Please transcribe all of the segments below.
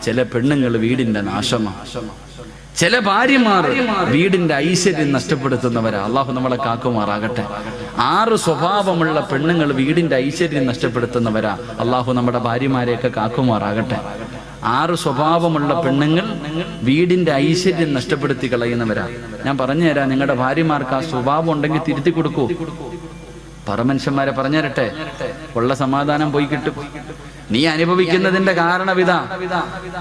ചില പെണ്ണുങ്ങൾ വീടിന്റെ നാശമാണ്. ചില ഭാര്യമാർ വീടിന്റെ ഐശ്വര്യം നഷ്ടപ്പെടുത്തുന്നവരാ. അള്ളാഹു നമ്മളെ കാക്കുമാറാകട്ടെ. 6 സ്വഭാവമുള്ള പെണ്ണുങ്ങൾ വീടിന്റെ ഐശ്വര്യം നഷ്ടപ്പെടുത്തുന്നവരാ. അള്ളാഹു നമ്മുടെ ഭാര്യമാരെയൊക്കെ കാക്കുമാറാകട്ടെ. 6 സ്വഭാവമുള്ള പെണ്ണുങ്ങൾ വീടിന്റെ ഐശ്വര്യം നഷ്ടപ്പെടുത്തി കളയുന്നവരാ. ഞാൻ പറഞ്ഞുതരാം, നിങ്ങളുടെ ഭാര്യമാർക്ക് ആ സ്വഭാവം ഉണ്ടെങ്കിൽ തിരുത്തി കൊടുക്കൂ. പറമനുഷ്യന്മാരെ പറഞ്ഞു തരട്ടെ, ഉള്ള സമാധാനം പോയി കിട്ടും. നീ അനുഭവിക്കുന്നതിന്റെ കാരണവിതാ.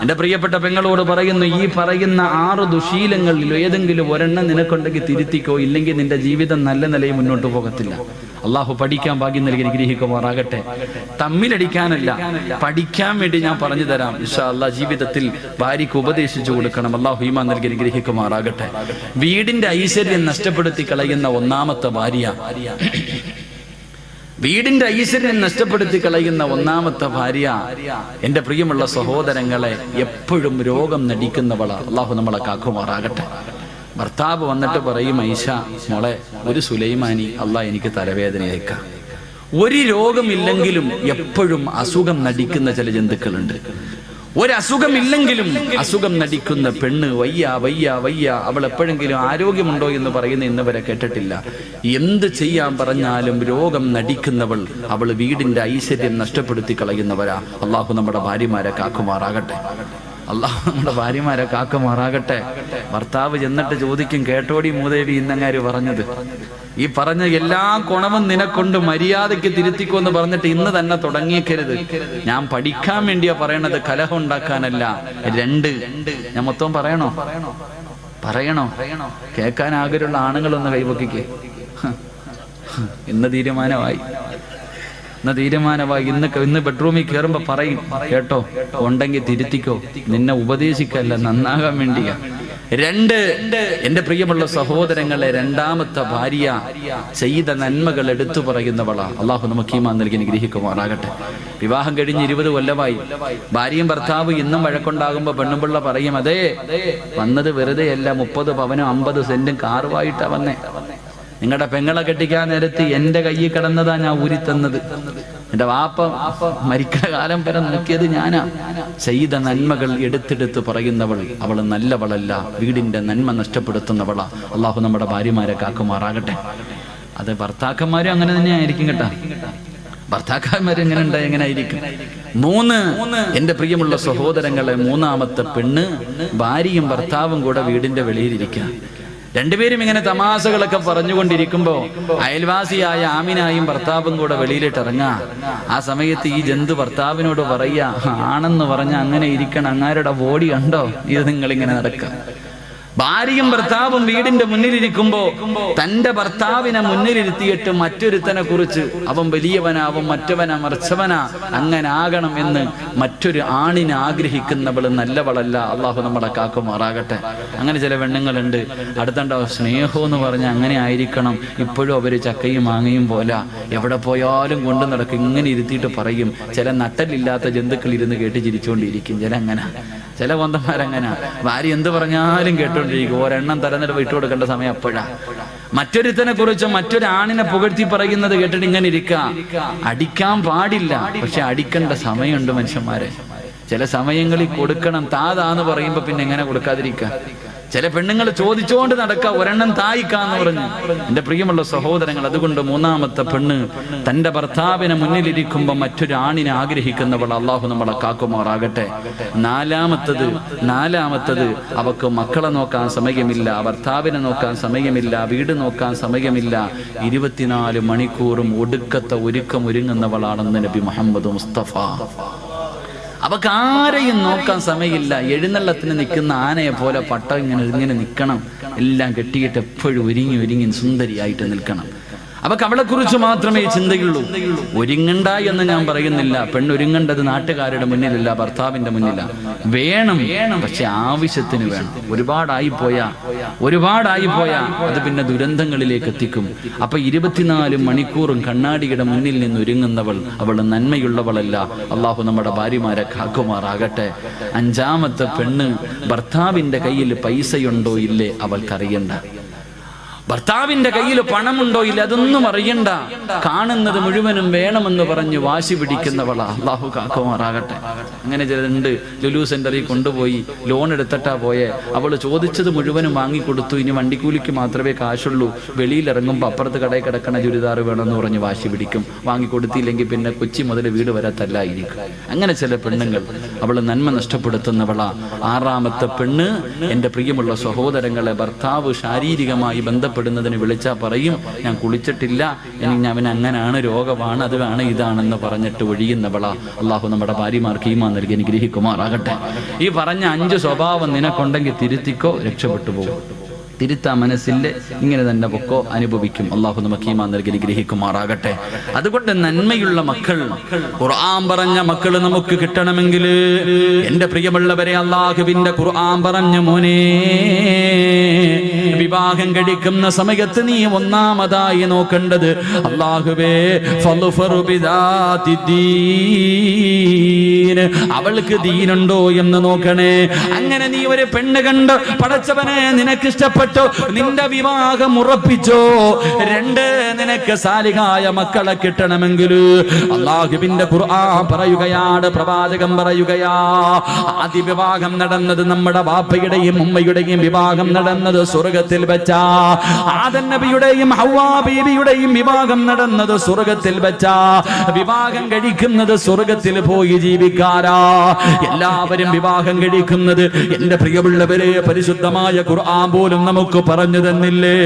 എന്റെ പ്രിയപ്പെട്ട പെങ്ങളോട് പറയുന്നു, ഈ പറയുന്ന 6 ദുശീലങ്ങളിൽ ഏതെങ്കിലും ഒരെണ്ണം നിനക്കുണ്ടെങ്കിൽ തിരുത്തിക്കോ, ഇല്ലെങ്കിൽ നിന്റെ ജീവിതം നല്ല നിലയിൽ മുന്നോട്ട് പോകത്തില്ല. അള്ളാഹു പഠിക്കാൻ ഭാഗ്യം നൽകി അനുഗ്രഹിക്കുമാറാകട്ടെ. തമ്മിലടിക്കാനല്ല, പഠിക്കാൻ വേണ്ടി ഞാൻ പറഞ്ഞു തരാം. ഇൻഷാ അല്ലാഹ് ജീവിതത്തിൽ ഭാര്യയ്ക്ക് ഉപദേശിച്ചു കൊടുക്കണം. അള്ളാഹു ഈമാൻ നൽകി അനുഗ്രഹിക്കുമാറാകട്ടെ. വീടിന്റെ ഐശ്വര്യം നഷ്ടപ്പെടുത്തി കളയുന്ന ഒന്നാമത്തെ ഭാര്യ, വീടിന്റെ ഐശ്വര്യം നഷ്ടപ്പെടുത്തി കളയുന്ന ഒന്നാമത്തെ ഭാര്യ, എന്റെ പ്രിയമുള്ള സഹോദരങ്ങളെ, എപ്പോഴും രോഗം നടിക്കുന്നവളാ. അള്ളാഹു നമ്മളെ കാക്കുമാറാകട്ടെ. ഭർത്താവ് വന്നിട്ട് പറയും, ഐഷ മോളെ, ഒരു സുലൈമാനി അള്ളാഹ് എനിക്ക് തലവേദനയേക്കാം. ഒരു രോഗമില്ലെങ്കിലും എപ്പോഴും അസുഖം നടിക്കുന്ന ചില ജന്തുക്കളുണ്ട്. ഒരസുഖമില്ലെങ്കിലും അസുഖം നടിക്കുന്ന പെണ്ണ്, വയ്യ വയ്യ വയ്യ, അവൾ എപ്പോഴെങ്കിലും ആരോഗ്യമുണ്ടോ എന്ന് പറയുന്ന ഇന്ന് വരെ കേട്ടിട്ടില്ല. എന്ത് ചെയ്യാൻ പറഞ്ഞാലും രോഗം നടിക്കുന്നവൾ, അവൾ വീടിന്റെ ഐശ്വര്യം നഷ്ടപ്പെടുത്തി കളയുന്നവരാ. അള്ളാഹു നമ്മുടെ ഭാര്യമാരെ കാക്കുമാറാകട്ടെ. അള്ളാഹു നമ്മുടെ ഭാര്യമാരെ കാക്കുമാറാകട്ടെ. ഭർത്താവ് ചെന്നിട്ട് ചോദിക്കും, കേട്ടോടി മൂദേവി ഇന്നങ്ങാര് പറഞ്ഞത്, ഈ പറഞ്ഞ എല്ലാ ഗുണവും നിനക്കൊണ്ട് മര്യാദയ്ക്ക് തിരുത്തിക്കോന്ന് പറഞ്ഞിട്ട് ഇന്ന് തന്നെ തുടങ്ങിയേക്കരുത്. ഞാൻ പഠിക്കാൻ വേണ്ടിയാ പറയണത്, കലഹം ഉണ്ടാക്കാനല്ല. 2 ഞാൻ മൊത്തം പറയണോ? കേൾക്കാൻ ആഗ്രഹമുള്ള ആണുങ്ങളൊന്ന് കൈപൊക്കിക്കേ. ഇന്ന് തീരുമാനമായി. ഇന്ന് ബെഡ്റൂമിൽ കയറുമ്പോ പറയും, കേട്ടോ, ഉണ്ടെങ്കിൽ തിരുത്തിക്കോ, നിന്നെ ഉപദേശിക്കല്ല, നന്നാകാൻ വേണ്ടിയാ. 2 എന്റെ പ്രിയമുള്ള സഹോദരങ്ങളെ, രണ്ടാമത്തെ ഭാര്യ ചെയ്ത നന്മകൾ എടുത്തു പറയുന്നവളാ. അള്ളാഹു നമുക്ക് ഈമാൻ നൽകി അനുഗ്രഹിക്കുമാറാകട്ടെ. വിവാഹം കഴിഞ്ഞ് 20 കൊല്ലമായി. ഭാര്യയും ഭർത്താവ് ഇന്നും വഴക്കുണ്ടാകുമ്പോ പെണ്ണുപിള്ള പറയും, അതേ വന്നത് വെറുതെ അല്ല, 30 പവനും 50 സെന്റും കാറുമായിട്ടാ വന്നേ. നിങ്ങളുടെ പെങ്ങളെ കെട്ടിക്കാൻ നേരത്ത് എന്റെ കയ്യിൽ കിടന്നതാ ഞാൻ ഊരിത്തന്നത്. എന്റെ വാപ്പ മരിക്കുന്ന കാലം വരെ നോക്കിയത് ഞാനാ. ചെയ്ത നന്മകൾ എടുത്തെടുത്ത് പറയുന്നവൾ, അവൾ നല്ലവളല്ല, വീടിന്റെ നന്മ നഷ്ടപ്പെടുത്തുന്നവളാ. അള്ളാഹു നമ്മുടെ ഭാര്യമാരെ കാക്കുമാറാകട്ടെ. അത് ഭർത്താക്കന്മാരും അങ്ങനെ തന്നെ ആയിരിക്കും കേട്ടാ. ഭർത്താക്കന്മാരും എങ്ങനെ ഉണ്ടായി എങ്ങനെ ആയിരിക്കും. 3 എന്റെ പ്രിയമുള്ള സഹോദരങ്ങളെ, മൂന്നാമത്തെ പെണ്ണ്, ഭാര്യയും ഭർത്താവും കൂടെ വീടിന്റെ വെളിയിലിരിക്കുക. 2 പേരും ഇങ്ങനെ തമാശകളൊക്കെ പറഞ്ഞുകൊണ്ടിരിക്കുമ്പോ അയൽവാസിയായ ആമിനായും ഭർത്താവും കൂടെ വെളിയിലിട്ട് ഇറങ്ങാ. ആ സമയത്ത് ഈ ജന്തു ഭർത്താവിനോട് പറയാ, ആണെന്ന് പറഞ്ഞ അങ്ങനെ ഇരിക്കണം, അങ്ങാരുടെ ബോഡി കണ്ടോ, ഇത് നിങ്ങളിങ്ങനെ നടക്കുക. ഭാര്യയും ഭർത്താവും വീടിന്റെ മുന്നിലിരിക്കുമ്പോ തന്റെ ഭർത്താവിനെ മുന്നിലിരുത്തിയിട്ട് മറ്റൊരുത്തനെ കുറിച്ച്, അവൻ വലിയവനാ, അവൻ മറ്റവനാ, മറിച്ചവനാ, അങ്ങനെ ആകണം എന്ന് മറ്റൊരു ആണിനെ ആഗ്രഹിക്കുന്നവൾ നല്ലവളല്ല. അള്ളാഹു നമ്മളെ കാക്കുമാറാകട്ടെ. അങ്ങനെ ചില പെണ്ണുങ്ങളുണ്ട്, അടുത്തണ്ടോ സ്നേഹം എന്ന് പറഞ്ഞ അങ്ങനെ ആയിരിക്കണം, ഇപ്പോഴും അവര് ചക്കയും മാങ്ങയും പോലെ എവിടെ പോയാലും കൊണ്ടു നടക്കും. ഇങ്ങനെ ഇരുത്തിയിട്ട് പറയും. ചില നട്ടലില്ലാത്ത ജന്തുക്കൾ ഇരുന്ന് കേട്ട് ചിരിച്ചുകൊണ്ടിരിക്കും. ചില കൊന്തന്മാരങ്ങനെ ഭാര്യ എന്ത് പറഞ്ഞാലും കേട്ടോണ്ടിരിക്കും. ഒരെണ്ണം തലനില വിട്ടു കൊടുക്കേണ്ട സമയം അപ്പോഴാ. മറ്റൊരുത്തനെ കുറിച്ച് മറ്റൊരാണിനെ പുകഴ്ത്തി പറയുന്നത് കേട്ടിട്ട് ഇങ്ങനെ ഇരിക്കുക. അടിക്കാൻ പാടില്ല, പക്ഷെ അടിക്കേണ്ട സമയമുണ്ട് മനുഷ്യന്മാരെ. ചില സമയങ്ങളിൽ കൊടുക്കണം. താതാന്ന് പറയുമ്പോ പിന്നെ എങ്ങനെ കൊടുക്കാതിരിക്കുക. ചില പെണ്ണുങ്ങൾ ചോദിച്ചുകൊണ്ട് നടക്കുക, ഒരെണ്ണം തായിക്കാന്ന് പറഞ്ഞു. എന്റെ പ്രിയമുള്ള സഹോദരങ്ങൾ, അതുകൊണ്ട് മൂന്നാമത്തെ പെണ്ണ് തന്റെ ഭർത്താവിനെ മുന്നിലിരിക്കുമ്പോ മറ്റൊരു ആണിനെ ആഗ്രഹിക്കുന്നവൾ. അള്ളാഹു നമ്മളെ കാക്കുമാറാകട്ടെ. നാലാമത്തത് അവക്ക് മക്കളെ നോക്കാൻ സമയമില്ല, ഭർത്താവിനെ നോക്കാൻ സമയമില്ല, വീട് നോക്കാൻ സമയമില്ല. 24 മണിക്കൂറും ഒടുക്കത്തെ ഒരുങ്ങുന്നവളാണെന്ന് നബി മുഹമ്മദ് മുസ്തഫ. അവക്ക് ആരെയും നോക്കാൻ സമയമില്ല. എഴുന്നള്ളത്തിന് നിൽക്കുന്ന ആനയെ പോലെ പട്ട ഇങ്ങനെ നിൽക്കണം. എല്ലാം കെട്ടിയിട്ട് എപ്പോഴും ഒരുങ്ങി സുന്ദരിയായിട്ട് നിൽക്കണം. അവക്ക് അവളെ കുറിച്ച് മാത്രമേ ചിന്തയുള്ളൂ. ഒരുങ്ങണ്ട എന്ന് ഞാൻ പറയുന്നില്ല. പെണ്ണൊരുങ്ങേണ്ടത് നാട്ടുകാരുടെ മുന്നിലല്ല, ഭർത്താവിന്റെ മുന്നില. വേണം, പക്ഷെ ആവശ്യത്തിന് വേണം. ഒരുപാടായി പോയാ അത് പിന്നെ ദുരന്തങ്ങളിലേക്ക് എത്തിക്കും. അപ്പൊ 24 മണിക്കൂറും കണ്ണാടിയുടെ മുന്നിൽ നിന്ന് ഒരുങ്ങുന്നവൾ അവൾ നന്മയുള്ളവളല്ല. അള്ളാഹു നമ്മുടെ ഭാര്യമാരെ കാക്കുമാറാകട്ടെ. 5ാമത്തെ പെണ്ണ്, ഭർത്താവിന്റെ കയ്യിൽ പൈസയുണ്ടോ ഇല്ലേ അവൾക്കറിയണ്ട. ഭർത്താവിന്റെ കയ്യിൽ പണമുണ്ടോ ഇല്ല അതൊന്നും അറിയണ്ട, കാണുന്നത് മുഴുവനും വേണമെന്ന് പറഞ്ഞ് വാശി പിടിക്കുന്നവളാ. അള്ളാഹു കാക്കുമാറാകട്ടെ. അങ്ങനെ ചിലരുണ്ട്, ലുലു സെന്ററിൽ കൊണ്ടുപോയി ലോൺ എടുത്തിട്ടാ പോയെ, അവള് ചോദിച്ചത് മുഴുവനും വാങ്ങിക്കൊടുത്തു, ഇനി വണ്ടിക്കൂലിക്ക് മാത്രമേ കാശുള്ളൂ, വെളിയിലിറങ്ങുമ്പോൾ അപ്പുറത്ത് കടയിൽ കിടക്കണ ചുരിദാർ വേണമെന്ന് പറഞ്ഞ് വാശി പിടിക്കും. വാങ്ങിക്കൊടുത്തില്ലെങ്കിൽ പിന്നെ കൊച്ചി മുതൽ വീട് വരെ തല്ലായിരിക്കും. അങ്ങനെ ചില പെണ്ണുങ്ങൾ, അവള് നന്മ നഷ്ടപ്പെടുത്തുന്നവളാ. ആറാമത്തെ പെണ്ണ്, എൻ്റെ പ്രിയമുള്ള സഹോദരങ്ങളെ, ഭർത്താവ് ശാരീരികമായി ബന്ധപ്പെടുന്നതിന് വിളിച്ചാൽ പറയും ഞാൻ കുളിച്ചിട്ടില്ല, എനിക്ക് അവൻ അങ്ങനെയാണ്, രോഗമാണ്, അതാണ് ഇതാണെന്ന് പറഞ്ഞിട്ട് ഒഴിയുന്നവളാ. അള്ളാഹു നമ്മുടെ ഭാര്യമാർക്ക് ഈമാൻ നൽകി അനുഗ്രഹിക്കുമാറാകട്ടെ. ഈ പറഞ്ഞ 5 സ്വഭാവം നിനക്കുണ്ടെങ്കിൽ തിരുത്തിക്കോ, രക്ഷപ്പെട്ടു പോകും. തിരുത്താ മനസ്സില്ല, ഇങ്ങനെ തന്നെ പൊക്കോ, അനുഭവിക്കും. അള്ളാഹു നമുക്ക് ഈമാൻ നൽകി ഗ്രഹിക്കുമാറാകട്ടെ. അതുകൊണ്ട് നന്മയുള്ള മക്കൾ, ഖുർആൻ പറഞ്ഞ മക്കൾ നമുക്ക് കിട്ടണമെങ്കിൽ, എൻ്റെ പ്രിയമുള്ളവരെ, അള്ളാഹുവിന്റെ ഖുർആൻ പറഞ്ഞു, മോനെ, വിവാഹം കഴിക്കുന്ന സമയത്ത് നീ ഒന്നാമതായി നോക്കേണ്ടത്, അല്ലാഹുവേ അവൾക്ക് ദീനുണ്ടോ എന്ന് നോക്കണേ. അങ്ങനെ നീ ഒരു പെണ്ണ് കണ്ട്, പടച്ചവനെ നിനക്ക് ഇഷ്ടപ്പെട്ടോ, നിന്റെ വിവാഹം ഉറപ്പിച്ചോ. 2, നിനക്ക് സാലിഹായ മക്കളെ കിട്ടണമെങ്കിൽ അല്ലാഹുവിന്റെ ഖുർആൻ പറയുകയാണ്, പ്രവാചകൻ പറയുകയാ, ആദ്യ വിവാഹം നടന്നത് നമ്മുടെ വാപ്പയുടെയും ഉമ്മയുടെയും വിവാഹം നടന്നത് സ്വർഗത്തിൽ വെച്ചാ. ആദം നബിയുടെയും ഹവ്വാ ബീവിയുടെയും വിവാഹം നടന്നത് സ്വർഗത്തിൽ വെച്ചാ. വിവാഹം കഴിക്കുന്നത് സ്വർഗത്തിൽ പോയി ജീവിക്കാരാ. എല്ലാവരും വിവാഹം കഴിക്കുന്നത്, എൻ്റെ പ്രിയമുള്ളവരെ, പരിശുദ്ധമായ ഖുർആൻ പോലും നമുക്ക് പറഞ്ഞു തന്നില്ലേ,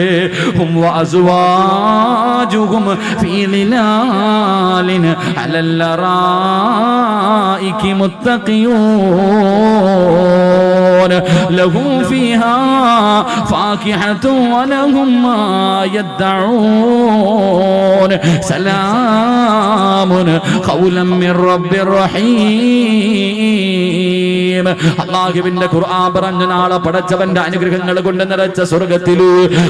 ഹും വഅസ്വാജുഹും ഫീ ളിലാലിൻ അലൽ ലറായികി മുത്തഖിയൂൻ ലഹും ഫീഹാ ഫാകിഹത്തു വലഹും മാ യദ്ദഊൻ സലാമുൻ ഖൗലൻ മിർ റബ്ബിർ റഹീം. അല്ലാഹുവിന്റെ ഖുർആൻ പറഞ്ഞു, നാളെ പടച്ചവന്റെ അനുഗ്രഹങ്ങൾ കൊണ്ട് നിറച്ച സ്വർഗത്തില്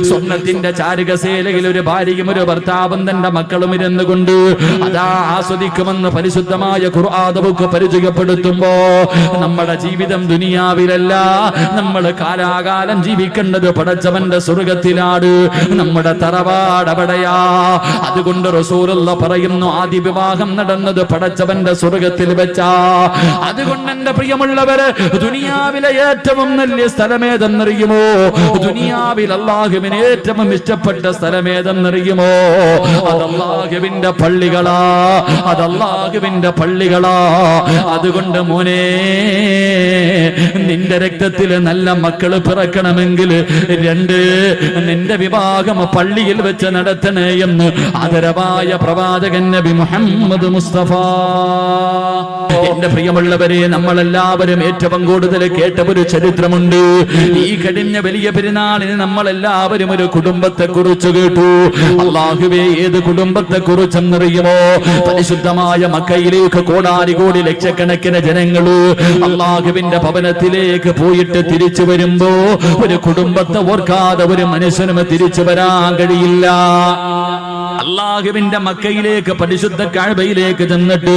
സ്വർണ്ണത്തിന്റെ ചാരുകസേലയിൽ ഒരു ഭാര്യയും ഒരു ഭർത്താവും തന്റെ മക്കളും ഇരുന്നു കൊണ്ട് അതാ ആസ്വദിക്കുമെന്ന് പരിശുദ്ധമായ ഖുർആൻ നമുക്ക് പരിചയപ്പെടുത്തുമ്പോ, നമ്മുടെ ജീവിതം ദുനിയാവിലല്ല, നമ്മൾ കാലാകാലം ജീവിക്കേണ്ടത് പടച്ചവന്റെ സ്വർഗത്തിലാണ്. നമ്മുടെ തറവാട് അവിടെയാ. അതുകൊണ്ട് റസൂലുള്ള പറയുന്നു, ആദ്യ വിവാഹം നടന്നത് പടച്ചവന്റെ സ്വർഗത്തിൽ വെച്ചാ. അതുകൊണ്ട് എന്റെ പ്രിയമുള്ളവര്, ദുനിയാവിലെ ഏറ്റവും നല്ല സ്ഥലമേതെന്നറിയുമോ? ദുനിയാവിൽ അല്ലാഹുവിന് ഏറ്റവും ഇഷ്ടപ്പെട്ട സ്ഥലമേതെന്നറിയുമോ? അതല്ലാഹുവിന്റെ പള്ളികളാ, അതല്ലാഹുവിന്റെ പള്ളികളാ. അതുകൊണ്ട് മോനെ, നിന്റെ രക്തത്തിൽ നല്ല മക്കള് പിറക്കണമെങ്കിൽ 2, നിന്റെ വിവാഹം പള്ളിയിൽ വെച്ച് നടത്തണേ എന്ന് ആദരവായ പ്രവാചകൻ നബി മുഹമ്മദ് മുസ്തഫ. എന്റെ പ്രിയമുള്ളവരെ, നമ്മളെല്ലാവരും ഏറ്റവും കൂടുതൽ കേട്ട ഒരു ചരിത്രമുണ്ട്. ഈ കഴിഞ്ഞ വലിയ പെരുന്നാളിന് നമ്മളെല്ലാവരും ഒരു കുടുംബത്തെ കുറിച്ച് കേട്ടു. അല്ലാഹുവേ, ഏത് കുടുംബത്തെ കുറിച്ചെന്നറിയുമോ? പരിശുദ്ധമായ മക്കയിലേക്ക് കോടാനുകോടി ലക്ഷക്കണക്കിന് ജനങ്ങള് അല്ലാഹുവിന്റെ ഭവനത്തിലേക്ക് പോയിട്ട് തിരിച്ചു വരുമ്പോ ഒരു കുടുംബത്തെ ഓർക്കാതെ ഒരു മനുഷ്യനും തിരിച്ചു വരാൻ കഴിയില്ല. അല്ലാഹുവിന്റെ മക്കയിലേക്ക്, പരിശുദ്ധ കഅബയിലേക്ക് ചെന്നിട്ട്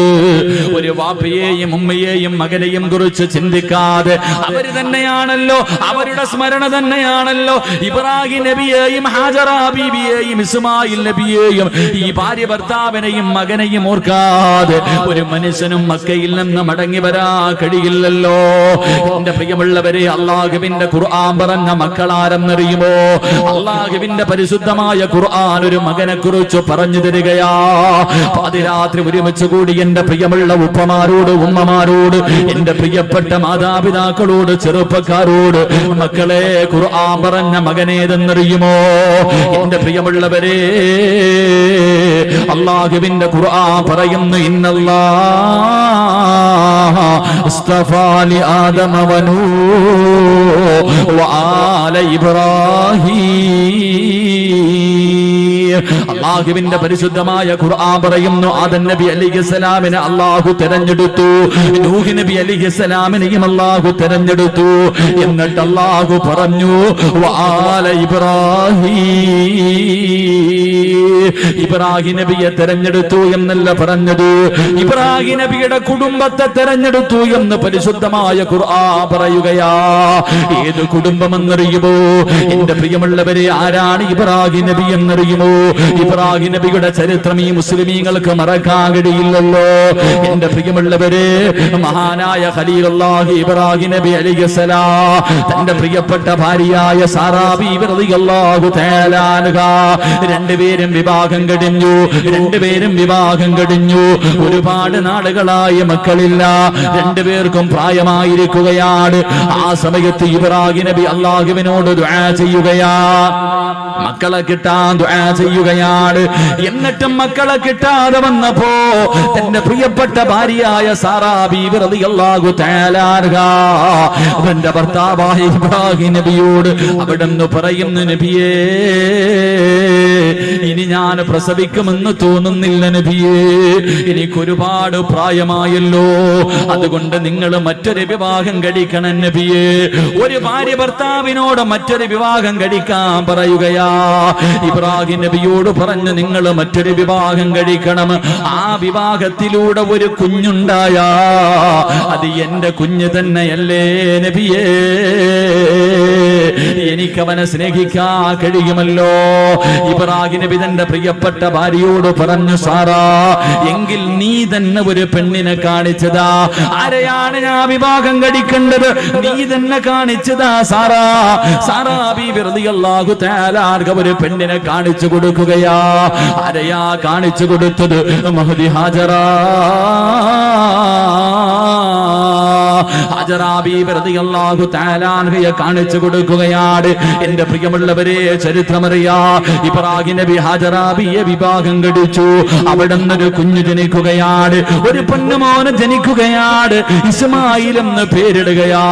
ഒരു വാപ്പയെയും ഉമ്മയെയും മകനെയും കുറിച്ച് ചിന്തിക്കാതെ, അവര് തന്നെയാണല്ലോ, അവരുടെ സ്മരണ തന്നെയാണല്ലോ ഇബ്രാഹിം നബിയെയും ഹാജറ ബീവിയെയും ഇസ്മായിൽ നബിയെയും ഈ ഭാര്യ ഭർത്താവിനെയും മകനെയും ഓർക്കാതെ ഒരു മനുഷ്യനും മക്കയിൽ നിന്ന് മടങ്ങി വരാൻ കഴിയില്ലല്ലോ. എന്റെ പ്രിയമുള്ളവരെ, അല്ലാഹുവിന്റെ ഖുർആൻ പറഞ്ഞ മക്കളാരെന്നറിയുമോ? അല്ലാഹുവിന്റെ പരിശുദ്ധമായ ഖുർആൻ ഒരു മകനെ കുറിച്ച് പറഞ്ഞു തരികയാ. പാതിരാത്രി ഒരുമിച്ച് കൂടി എന്റെ പ്രിയമുള്ള ഉപ്പമാരോട്, ഉമ്മമാരോട്, എന്റെ പ്രിയപ്പെട്ട മാതാപിതാക്കളോട്, ചെറുപ്പക്കാരോട്, മക്കളെ, ഖുർആൻ പറഞ്ഞ മകനേതെന്നറിയുമോ? എന്റെ പ്രിയമുള്ളവരെ, അല്ലാഹുവിന്റെ ഖുർആൻ പറയുന്നു, ഇന്നല്ലാഹ ഇസ്തഫാ ലി ആദമ വനൂഹ് വആല ഇബ്രാഹീം. അല്ലാഹുവിന്റെ പരിശുദ്ധമായ ഖുർആൻ പറയുന്നു ആദം നബി അലൈഹിസ്സലാമിനെ അല്ലാഹു തിരഞ്ഞെടുത്തു, നൂഹ് നബി അലൈഹിസ്സലാമിനെയും അല്ലാഹു തിരഞ്ഞെടുത്തു. എന്നിട്ട് അല്ലാഹു പറഞ്ഞു വആല ഇബ്രാഹിം നബിയെ തെരഞ്ഞെടുത്തു എന്നല്ല പറഞ്ഞത്, ഇബ്രാഹിം നബിയുടെ കുടുംബത്തെ തെരഞ്ഞെടുത്തു എന്ന് പരിശുദ്ധമായ ഖുർആൻ പറയുകയാ. ഏത് കുടുംബമെന്നറിയുമോ എന്റെ പ്രിയമുള്ളവരെ? ആരാണ് ഇബ്രാഹിം നബി എന്നറിയുമോ? ഇബ്രാഹിം നബിയുടെ ചരിത്രം ഈ മുസ്ലിമീങ്ങൾക്ക് മറക്കാൻ കഴിയില്ലല്ലോ എന്റെ പ്രിയമുള്ളവരെ. മഹാനായ ഖലീലുള്ളാഹി ഇബ്രാഹിം നബി അലൈഹിസ്സലാം തന്റെ പ്രിയപ്പെട്ട ഭാര്യയായ സാറാ ബീവി റളിയല്ലാഹു തആല അൻഹാ രണ്ടുപേരും വിവാഹം കഴിഞ്ഞു. ഒരുപാട് നാളുകളായി മക്കളില്ല, രണ്ടുപേർക്കും പ്രായമായിരിക്കുകയാണ്. ആ സമയത്ത് ഇബ്രാഹിം നബി അല്ലാഹുവിനോട് ദുആ ചെയ്യുകയാ, മക്കളെ കിട്ടാൻ ദുആ ചെയ്യുകയാണ്. എന്നിട്ടും മക്കളെ കിട്ടാതെ വന്നപ്പോ തന്റെ പ്രിയപ്പെട്ട ഭാര്യയായ സാറാ ബീവി റളിയല്ലാഹു തആല അൻഹാ അവന്റെ ഭർത്താവായ ഇബ്രാഹിം നബിയോട് അവിടുന്ന് പറയുന്നു, നബിയേ ഇനി ഞാൻ പ്രസവിക്കുമെന്ന് തോന്നുന്നില്ല നബിയേ, എനിക്കൊരുപാട് പ്രായമായല്ലോ, അതുകൊണ്ട് നിങ്ങൾ മറ്റൊരു വിവാഹം കഴിക്കണം നബിയേ. ഒരു ഭാര്യ ഭർത്താവിനോട് മറ്റൊരു വിവാഹം കഴിക്കാൻ പറയുകയാ. ഇബ്രാഹിം നബിയോട് പറഞ്ഞു നിങ്ങൾ മറ്റൊരു വിവാഹം കഴിക്കണം, ആ വിവാഹത്തിലൂടെ ഒരു കുഞ്ഞുണ്ടായാ അത് എന്റെ കുഞ്ഞ് തന്നെയല്ലേ നബിയേ, എനിക്കവനെ സ്നേഹിക്കാൻ കഴിയുമല്ലോ. ഇബ്രാഹിം നബി തന്റെ പ്രിയപ്പെട്ട ഭാര്യയോട് പറഞ്ഞു, സാറാ എങ്കിൽ നീ തന്നെ ഒരു പെണ്ണിനെ കാണിച്ചതാ. ആരെയാണ് ഞാൻ വിവാഹം കഴിക്കേണ്ടത്? നീ തന്നെ കാണിച്ചതാ സാറാ. സാറാ ബീവി റളിയല്ലാഹു തആല അൻഹ ഒരു പെണ്ണിനെ കാണിച്ചു കൊടുക്കുകയാ. ആരെയാ കാണിച്ചു കൊടുത്തത്? മഹദി ഹാജറാ. ഹാജറാ ബീവി റളിയല്ലാഹു തആല അൻഹയെ കാണിച്ചു കൊടുക്കുകയാണ്. എന്റെ പ്രിയമുള്ളവരെ ചരിത്രമറിയാ, ഇബ്രാഹിം നബി ഹാജറാ ബിയെ വിവാഹം കഴിച്ചു. അവിടെ നിന്നൊരു കുഞ്ഞു ജനിക്കുകയാണ്, ഒരു പൊന്നുമോന് ജനിക്കുകയാണ്. ഇസ്മായിൽ എന്ന് പേരിടുകയാ.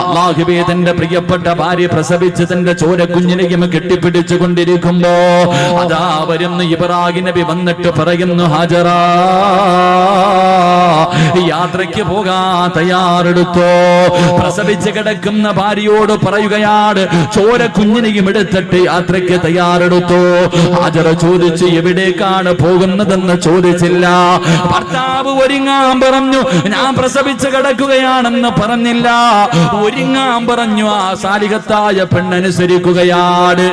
അല്ലാഹുവേ തന്റെ പ്രിയപ്പെട്ട ഭാര്യ പ്രസവിച്ച് തന്റെ ചോരക്കുഞ്ഞിനെയും കെട്ടിപ്പിടിച്ചു കൊണ്ടിരിക്കുമ്പോ അതാ വരുന്നു ഇബ്രാഹിം നബി വന്നിട്ട് പറയുന്നു, ഹാജറാ യാത്രയ്ക്ക് പോകാൻ തയ്യാറെടുത്തോ. പ്രസവിച്ച് കിടക്കുന്ന ഭാര്യയോട് പറയുകയാണ്, ചോര കുഞ്ഞിനെയും എടുത്തിട്ട് യാത്രയ്ക്ക് തയ്യാറെടുത്തോ. ഹാജറ ചോദിച്ചു, എവിടേക്കാണ് പോകുന്നതെന്ന് ചോദിച്ചില്ല. ഭർത്താവ് ഒരുങ്ങാൻ പറഞ്ഞു, ഞാൻ പ്രസവിച്ച് കിടക്കുകയാണെന്ന് പറഞ്ഞില്ല, ഒരുങ്ങാൻ പറഞ്ഞു. ആ സാലിഹത്തായ പെണ്ണനുസരിക്കുകയാണ്.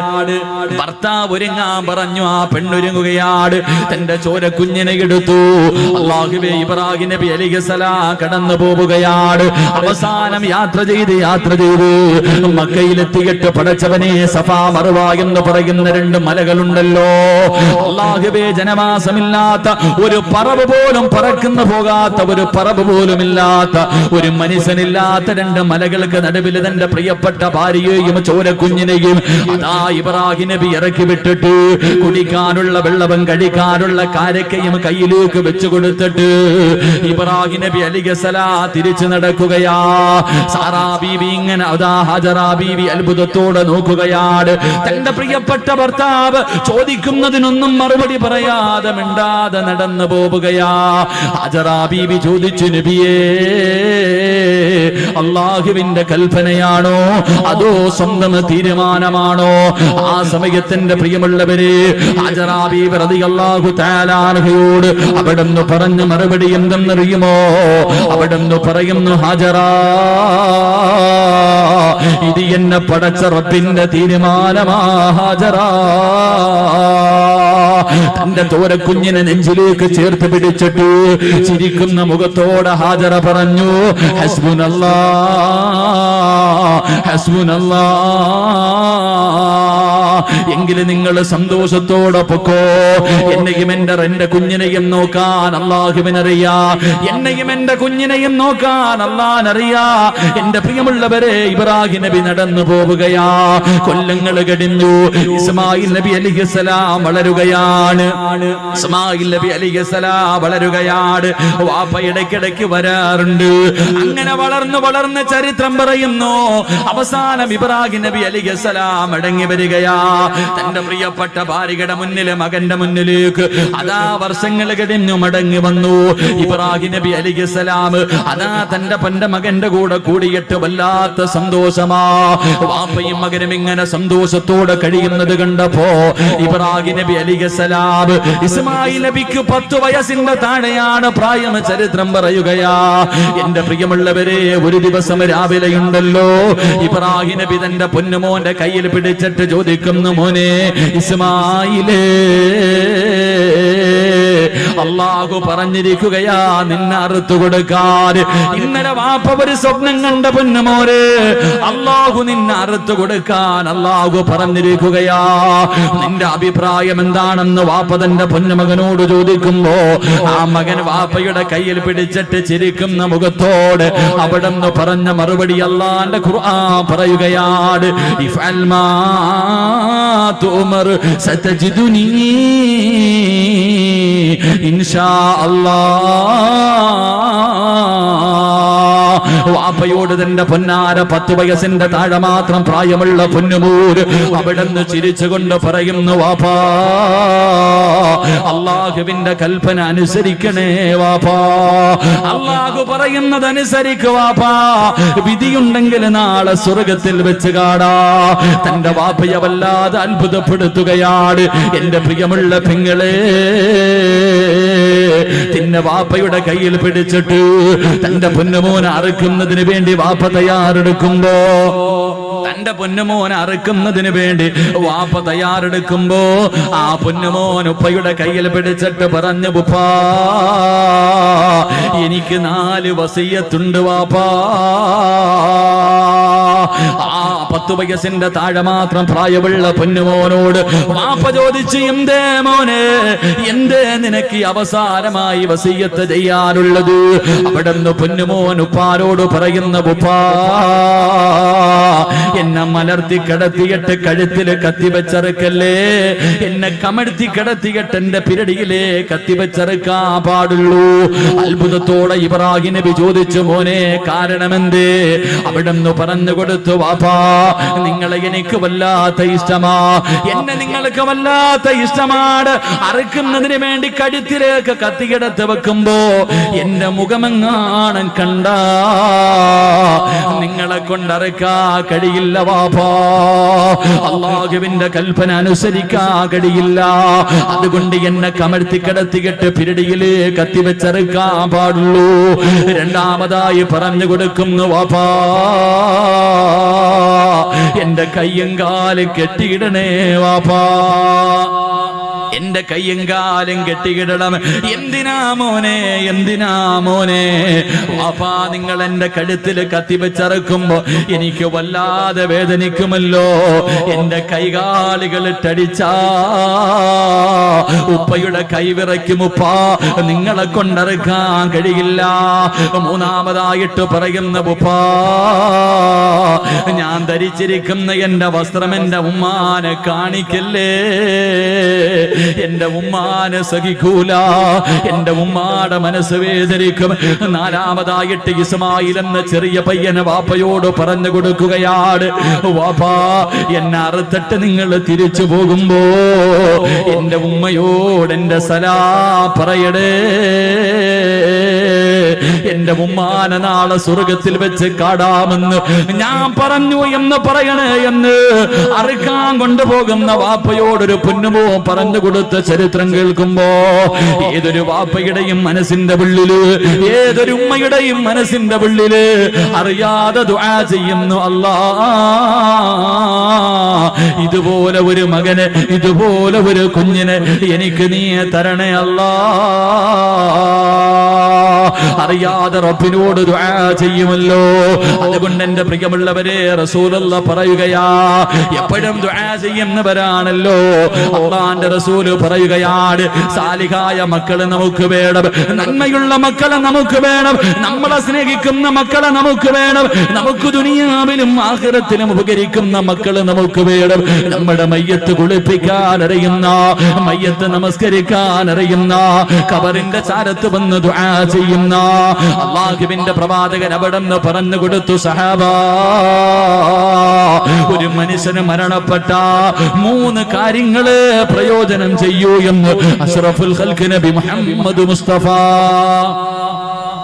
ഭർത്താവ് ഒരുങ്ങാൻ പറഞ്ഞു, ആ പെണ്ണൊരുങ്ങുകയാണ്. തന്റെ ചോര കുഞ്ഞിനെ എടുത്തു. അല്ലാഹുവേ ഇബ്രാഹിം നബി അലൈഹിസ്സലാം കടന്നു പോവുകയാണ്. അവസാനം യാത്ര ചെയ്ത് മക്കയിലെത്തിയിട്ട് പടച്ചവനെ സഫാ മർവ എന്ന് പറയുന്ന രണ്ട് മലകളുണ്ടല്ലോ. അല്ലാഹുവേ ജനവാസമില്ലാത്ത ഒരു പറവ് പോലും പറക്കുന്ന പോകാത്ത ഒരു പറവ് പോലും ഇല്ലാത്ത ഒരു മനുഷ്യനില്ലാത്ത രണ്ട് മലകൾക്ക് നടുവിൽ തന്റെ പ്രിയപ്പെട്ട ഭാര്യയെയും ചോരക്കുഞ്ഞിനെയും അതാ ഇബ്രാഹിം നബി ഇറക്കി വിട്ടിട്ട് കുടിക്കാനുള്ള വെള്ളവും കഴിക്കാനുള്ള കാരക്കയും കയ്യിലേക്ക് വെച്ചു കൊടുത്തിട്ട് ഇബ്രാഹിം നബി അലൈഹിസ്സലാം തിരിച്ചു നടക്കുകയാ. സാറാ ബീവി ഇങ്ങനെ അതാ ഹാജറാ ബീവി അത്ഭുതത്തോടെ നോക്കുകയാണ്. തന്റെ പ്രിയപ്പെട്ട ഭർത്താവ് ചോദിക്കുന്നതിനൊന്നും മറുപടി പറയാതെ മിണ്ടാതെ നടന്നു പോവുകയാ. ഹാജറാ ബീവി ചോദിച്ചു, നബിയേ അല്ലാഹുവിന്റെ കൽപ്പനയാണോ അതോ സ്വന്തം തീരുമാനമാണോ? ആ സമയത്തിന്റെ പ്രിയമുള്ളവരെ ഹാജറാ ബീവി റളിയല്ലാഹു തആല അൻഹയോട് അവിടുന്ന് പറഞ്ഞ മറുപടി എന്തെന്നറിയുമോ? അവിടുന്ന് പറയുന്നു, ഹാജറാ ഇത് എന്നെ പടച്ച റബ്ബിന്റെ തീരുമാനമാ ഹാജറാ. തന്റെ തോരക്കുഞ്ഞിനെ നെഞ്ചിലേക്ക് ചേർത്ത് പിടിച്ചിട്ട് ചിരിക്കുന്ന മുഖത്തോടെ ഹാജറ പറഞ്ഞു, ഹസ്ബുനല്ലാ ഹസ്ബുനല്ലാ, എങ്കിലും നിങ്ങൾ സന്തോഷത്തോടെ പൊക്കോ. എന്നെയും എന്റെ കുഞ്ഞിനെയും നോക്കാൻ അല്ലാഹുവിനറിയാ, എന്നെയും എന്റെ കുഞ്ഞിനെയും നോക്കാൻ അല്ലാഹുവിനറിയാ. എന്റെ പ്രിയമുള്ളവരെ ഇബ്രാഹിം നബി നടന്നു പോവുകയാ. കൊല്ലങ്ങൾ കഴിഞ്ഞു. ഇസ്മായിൽ നബി അലൈഹിസ്സലാം വളരുകയാണ്. ഇസ്മായിൽ നബി അലൈഹിസ്സലാം വളരുകയാണ്. വാപ്പ ഇടയ്ക്കിടയ്ക്ക് വരാറുണ്ട്. അങ്ങനെ വളർന്ന് ചരിത്രം പറയുന്നു. അവസാനം ഇബ്രാഹിം നബി അലൈഹിസ്സലാം മടങ്ങി വരികയാ. തന്റെ പ്രിയപ്പെട്ട ഭാര്യയുടെ മുന്നില് മകന്റെ മുന്നിലേക്ക് അതാ വർഷങ്ങൾ കഴിഞ്ഞു മടങ്ങി വന്നു. ഇബ്രാഹിം നബി അലൈഹിസ്സലാം അതാ തന്റെ മകന്റെ കൂടെ കൂടിയിട്ട് വല്ലാത്ത സന്തോഷമാ. വാപ്പയും മകനും ഇങ്ങനെ സന്തോഷത്തോടെ കഴിയുന്നത് കണ്ടപ്പോ ഇബ്രാഹിം നബി അലൈഹിസ്സലാം ഇസ്മായിൽ നബിക്ക് 10 വയസ്സിന്റെ താഴെയാണ് പ്രായം. ചരിത്രം പറയുകയാ എന്റെ പ്രിയമുള്ളവരെ, ഒരു ദിവസം രാവിലെയുണ്ടല്ലോ ഇബ്രാഹിം നബി തന്റെ പൊന്നുമോന്റെ കയ്യിൽ പിടിച്ചിട്ട് ചോദിക്കുന്നു, മോനെ ഇസ്മായിലേ, അല്ലാഹു പറഞ്ഞിരിക്കുകയാ നിന്നെ അറുത്തു കൊടുക്കാൻ. ഇന്നലെ വാപ്പ ഒരു സ്വപ്നം കണ്ട പൊന്നുമോനെ, അല്ലാഹു നിന്നെ അറുത്തു കൊടുക്കാൻ അല്ലാഹു പറഞ്ഞിരിക്കുകയാ. നിന്റെ അഭിപ്രായം എന്താണെന്ന് വാപ്പ തന്റെ പൊന്നുമകനോട് ചോദിക്കുമ്പോ ആ മകൻ വാപ്പയുടെ കയ്യിൽ പിടിച്ചിട്ട് ചിരിക്കുന്ന മുഖത്തോട് അവിടെ നിന്ന് പറഞ്ഞ മറുപടി അല്ലാഹുവിന്റെ ഖുർആൻ പറയുകയാണ്, ഇഫ്അൽ മാ തുമർ സതജിദുനി ഇൻഷാ അല്ലാഹ്. വാപ്പയോട് തന്റെ പൊന്നാര 10 വയസ്സിന്റെ താഴെ മാത്രം പ്രായമുള്ള പൊന്നുമൂര് അവിടുന്ന് ചിരിച്ചുകൊണ്ട് പറയുന്നു, വാപ്പാ അല്ലാഹുവിന്റെ കൽപ്പന അനുസരിക്കണേ വാപ്പാ, അല്ലാഹു പറയുന്നത് അനുസരിക്കുക വാപ്പാ, വിധിയുണ്ടെങ്കിൽ നാളെ സ്വർഗത്തിൽ വെച്ച് കാണാ. തന്റെ വാപ്പയെ വല്ലാതെ അത്ഭുതപ്പെടുത്തുകയാണ്. എന്റെ പ്രിയമുള്ള പെങ്ങളെ, തിന്ന വാപ്പയുടെ കയ്യിൽ പിടിച്ചിട്ട് തന്റെ പൊന്നുമോനെ അറുക്കുന്നതിന് വേണ്ടി വാപ്പ തയ്യാറെടുക്കുമ്പോ, തന്റെ പൊന്നുമോനെ അറുക്കുന്നതിന് വേണ്ടി വാപ്പ തയ്യാറെടുക്കുമ്പോ ആ പൊന്നുമോൻ ഉപ്പയുടെ കയ്യിൽ പിടിച്ചിട്ട് പറഞ്ഞു, ഉപ്പാ എനിക്ക് 4 വസിയത്തുണ്ട് വാപ്പാ. ആ 10 വയസ്സിന്റെ താഴെ മാത്രം പ്രായമുള്ള പൊന്നുമോനോട് വാപ്പ ചോദിച്ചു, എന്തേ മോനെ, എന്തേ നിനക്ക് അവസാനമായി വസിയത്ത് ചെയ്യാനുള്ളത്? അവിടെ നിന്ന് പൊന്നുമോൻ ഉപ്പാരോട് പറയുന്ന, ഉപ്പാ എന്നെ മലർത്തി കിടത്തിയിട്ട് കഴുത്തില് കത്തിവെച്ചറുക്കല്ലേ, എന്നെ കമഴ്ത്തി കിടത്തിയിട്ട് എന്റെ പിരടിയിലെ കത്തിവെച്ചറുക്കാൻ പാടുള്ളൂ. അത്ഭുതത്തോടെ ഇബ്രാഹിം നബി ചോദിച്ചു, മോനെ കാരണമെന്തേ? അവിടെ നിന്ന് പറഞ്ഞു കൊടുത്തു, വാപ്പാ നിങ്ങളെ എനിക്ക് വല്ലാത്ത ഇഷ്ടമാ, എന്നെ നിങ്ങൾക്ക് വല്ലാത്ത ഇഷ്ടമാണ്. അറുക്കുന്നതിന് വേണ്ടി കഴുത്തിലേക്ക് കത്തികിടത്ത് വെക്കുമ്പോ എന്റെ മുഖമെങ്ങാനും കണ്ട നിങ്ങളെ കൊണ്ടറുക്കാ കഴിയില്ല വാപ്പാ, അല്ലാഹുവിന്റെ കൽപ്പന അനുസരിക്കാ കഴിയില്ല. അതുകൊണ്ട് എന്നെ കമഴ്ത്തി കിടത്തിയിട്ട് പിരടിയില് കത്തിവെച്ചറുക്കാൻ പാടുള്ളൂ. രണ്ടാമതായി പറഞ്ഞു കൊടുക്കുന്നു, വാപ്പാ എന്റെ കയ്യും കാലും കെട്ടിയിടണേ വാപ്പാ, എന്റെ കയ്യും കാലും കെട്ടിയിടണം. എന്തിനാ മോനെ, എന്തിനാ മോനെ? വാപ്പാ നിങ്ങൾ എന്റെ കഴുത്തിൽ കത്തിവെച്ചറക്കുമ്പോ എനിക്ക് വല്ലാതെ വേദനിക്കുമല്ലോ. എന്റെ കൈകാലുകൾ ഇട്ടടിച്ചാ ഉപ്പയുടെ കൈവിറയ്ക്കും ഉപ്പാ, നിങ്ങളെ കൊണ്ടറുക്കാൻ കഴിയില്ല. മൂന്നാമതായിട്ട് പറയുന്ന, ഉപ്പാ ഞാൻ ധരിച്ചിരിക്കുന്ന എന്റെ വസ്ത്രം എന്റെ ഉമ്മാനെ കാണിക്കല്ലേ, എന്റെ ഉമ്മാനെ സഹിക്കൂല, എന്റെ ഉമ്മാടെ മനസ്സ് വേദനിക്കും. നാലാമതായിട്ട് ഇസ്മായിൽ എന്ന ചെറിയ പയ്യന് വാപ്പയോട് പറഞ്ഞു കൊടുക്കുകയാണ്, വാപ്പാ എന്നെ അറുത്തിട്ട് നിങ്ങൾ തിരിച്ചു പോകുമ്പോ എന്റെ ഉമ്മയോട് എന്റെ സലാം പറയടേ, എന്റെ ഉമ്മാനെ നാളെ സ്വർഗത്തിൽ വെച്ച് കാടാമെന്ന് ഞാൻ പറഞ്ഞു എന്ന് പറയണേ എന്ന് അറുക്കാൻ കൊണ്ടുപോകുന്ന വാപ്പയോടൊരു പൊന്നുമോ പറഞ്ഞു കൊടുത്ത ചരിത്രം കേൾക്കുമ്പോ ഏതൊരു വാപ്പയുടെയും മനസ്സിന്റെ ഉള്ളില്, ഏതൊരു ഉമ്മയുടെയും മനസ്സിന്റെ ഉള്ളില് അറിയാതെ ദുആ ചെയ്യുന്നു, അല്ലാ ഇതുപോലെ ഒരു മകന്, ഇതുപോലെ ഒരു കുഞ്ഞിന് എനിക്ക് നീ തരണേ അല്ലാ. അറിയാതെ റബ്ബിനോട് ദുആ ചെയ്യുമല്ലോ. അതുകൊണ്ട് എന്റെ പ്രിയമുള്ളവരെ റസൂലുള്ളാഹി പറയുകയാ, എപ്പോഴും ദുആ ചെയ്യുന്നവരാണല്ലോ. അല്ലാഹുവിന്റെ റസൂൽ പറയുകയാണ്, സാലിഹായ മക്കളെ നമുക്ക് വേണം, നന്മയുള്ള മക്കളെ നമുക്ക് വേണം, നമ്മളെ സ്നേഹിക്കുന്ന മക്കളെ നമുക്ക് വേണം, നമുക്ക് ദുനിയാവിലും ആഖിറത്തിലും ഉപകരിക്കുന്ന മക്കളെ നമുക്ക് വേണം. നമ്മുടെ മയ്യത്ത് കുളിപ്പിക്കാൻ അറിയുന്ന, മയ്യത്ത് നമസ്കരിക്കാൻ അറിയുന്ന, ഖബറിന്റെ ചാരത്ത് വന്ന് ദുആ ചെയ്യുന്ന ചെയ്യുന്ന അല്ലാഹുവിന്റെ പ്രവാചകൻ അവിടെന്ന് പറഞ്ഞു കൊടുത്തു, സഹാബാ, ഒരു മനുഷ്യന് മരണപ്പെട്ട 3 കാര്യങ്ങള് പ്രയോജനം ചെയ്യൂ എന്ന് അഷ്റഫുൽ ഖൽഖ് നബി മുഹമ്മദ് മുസ്തഫ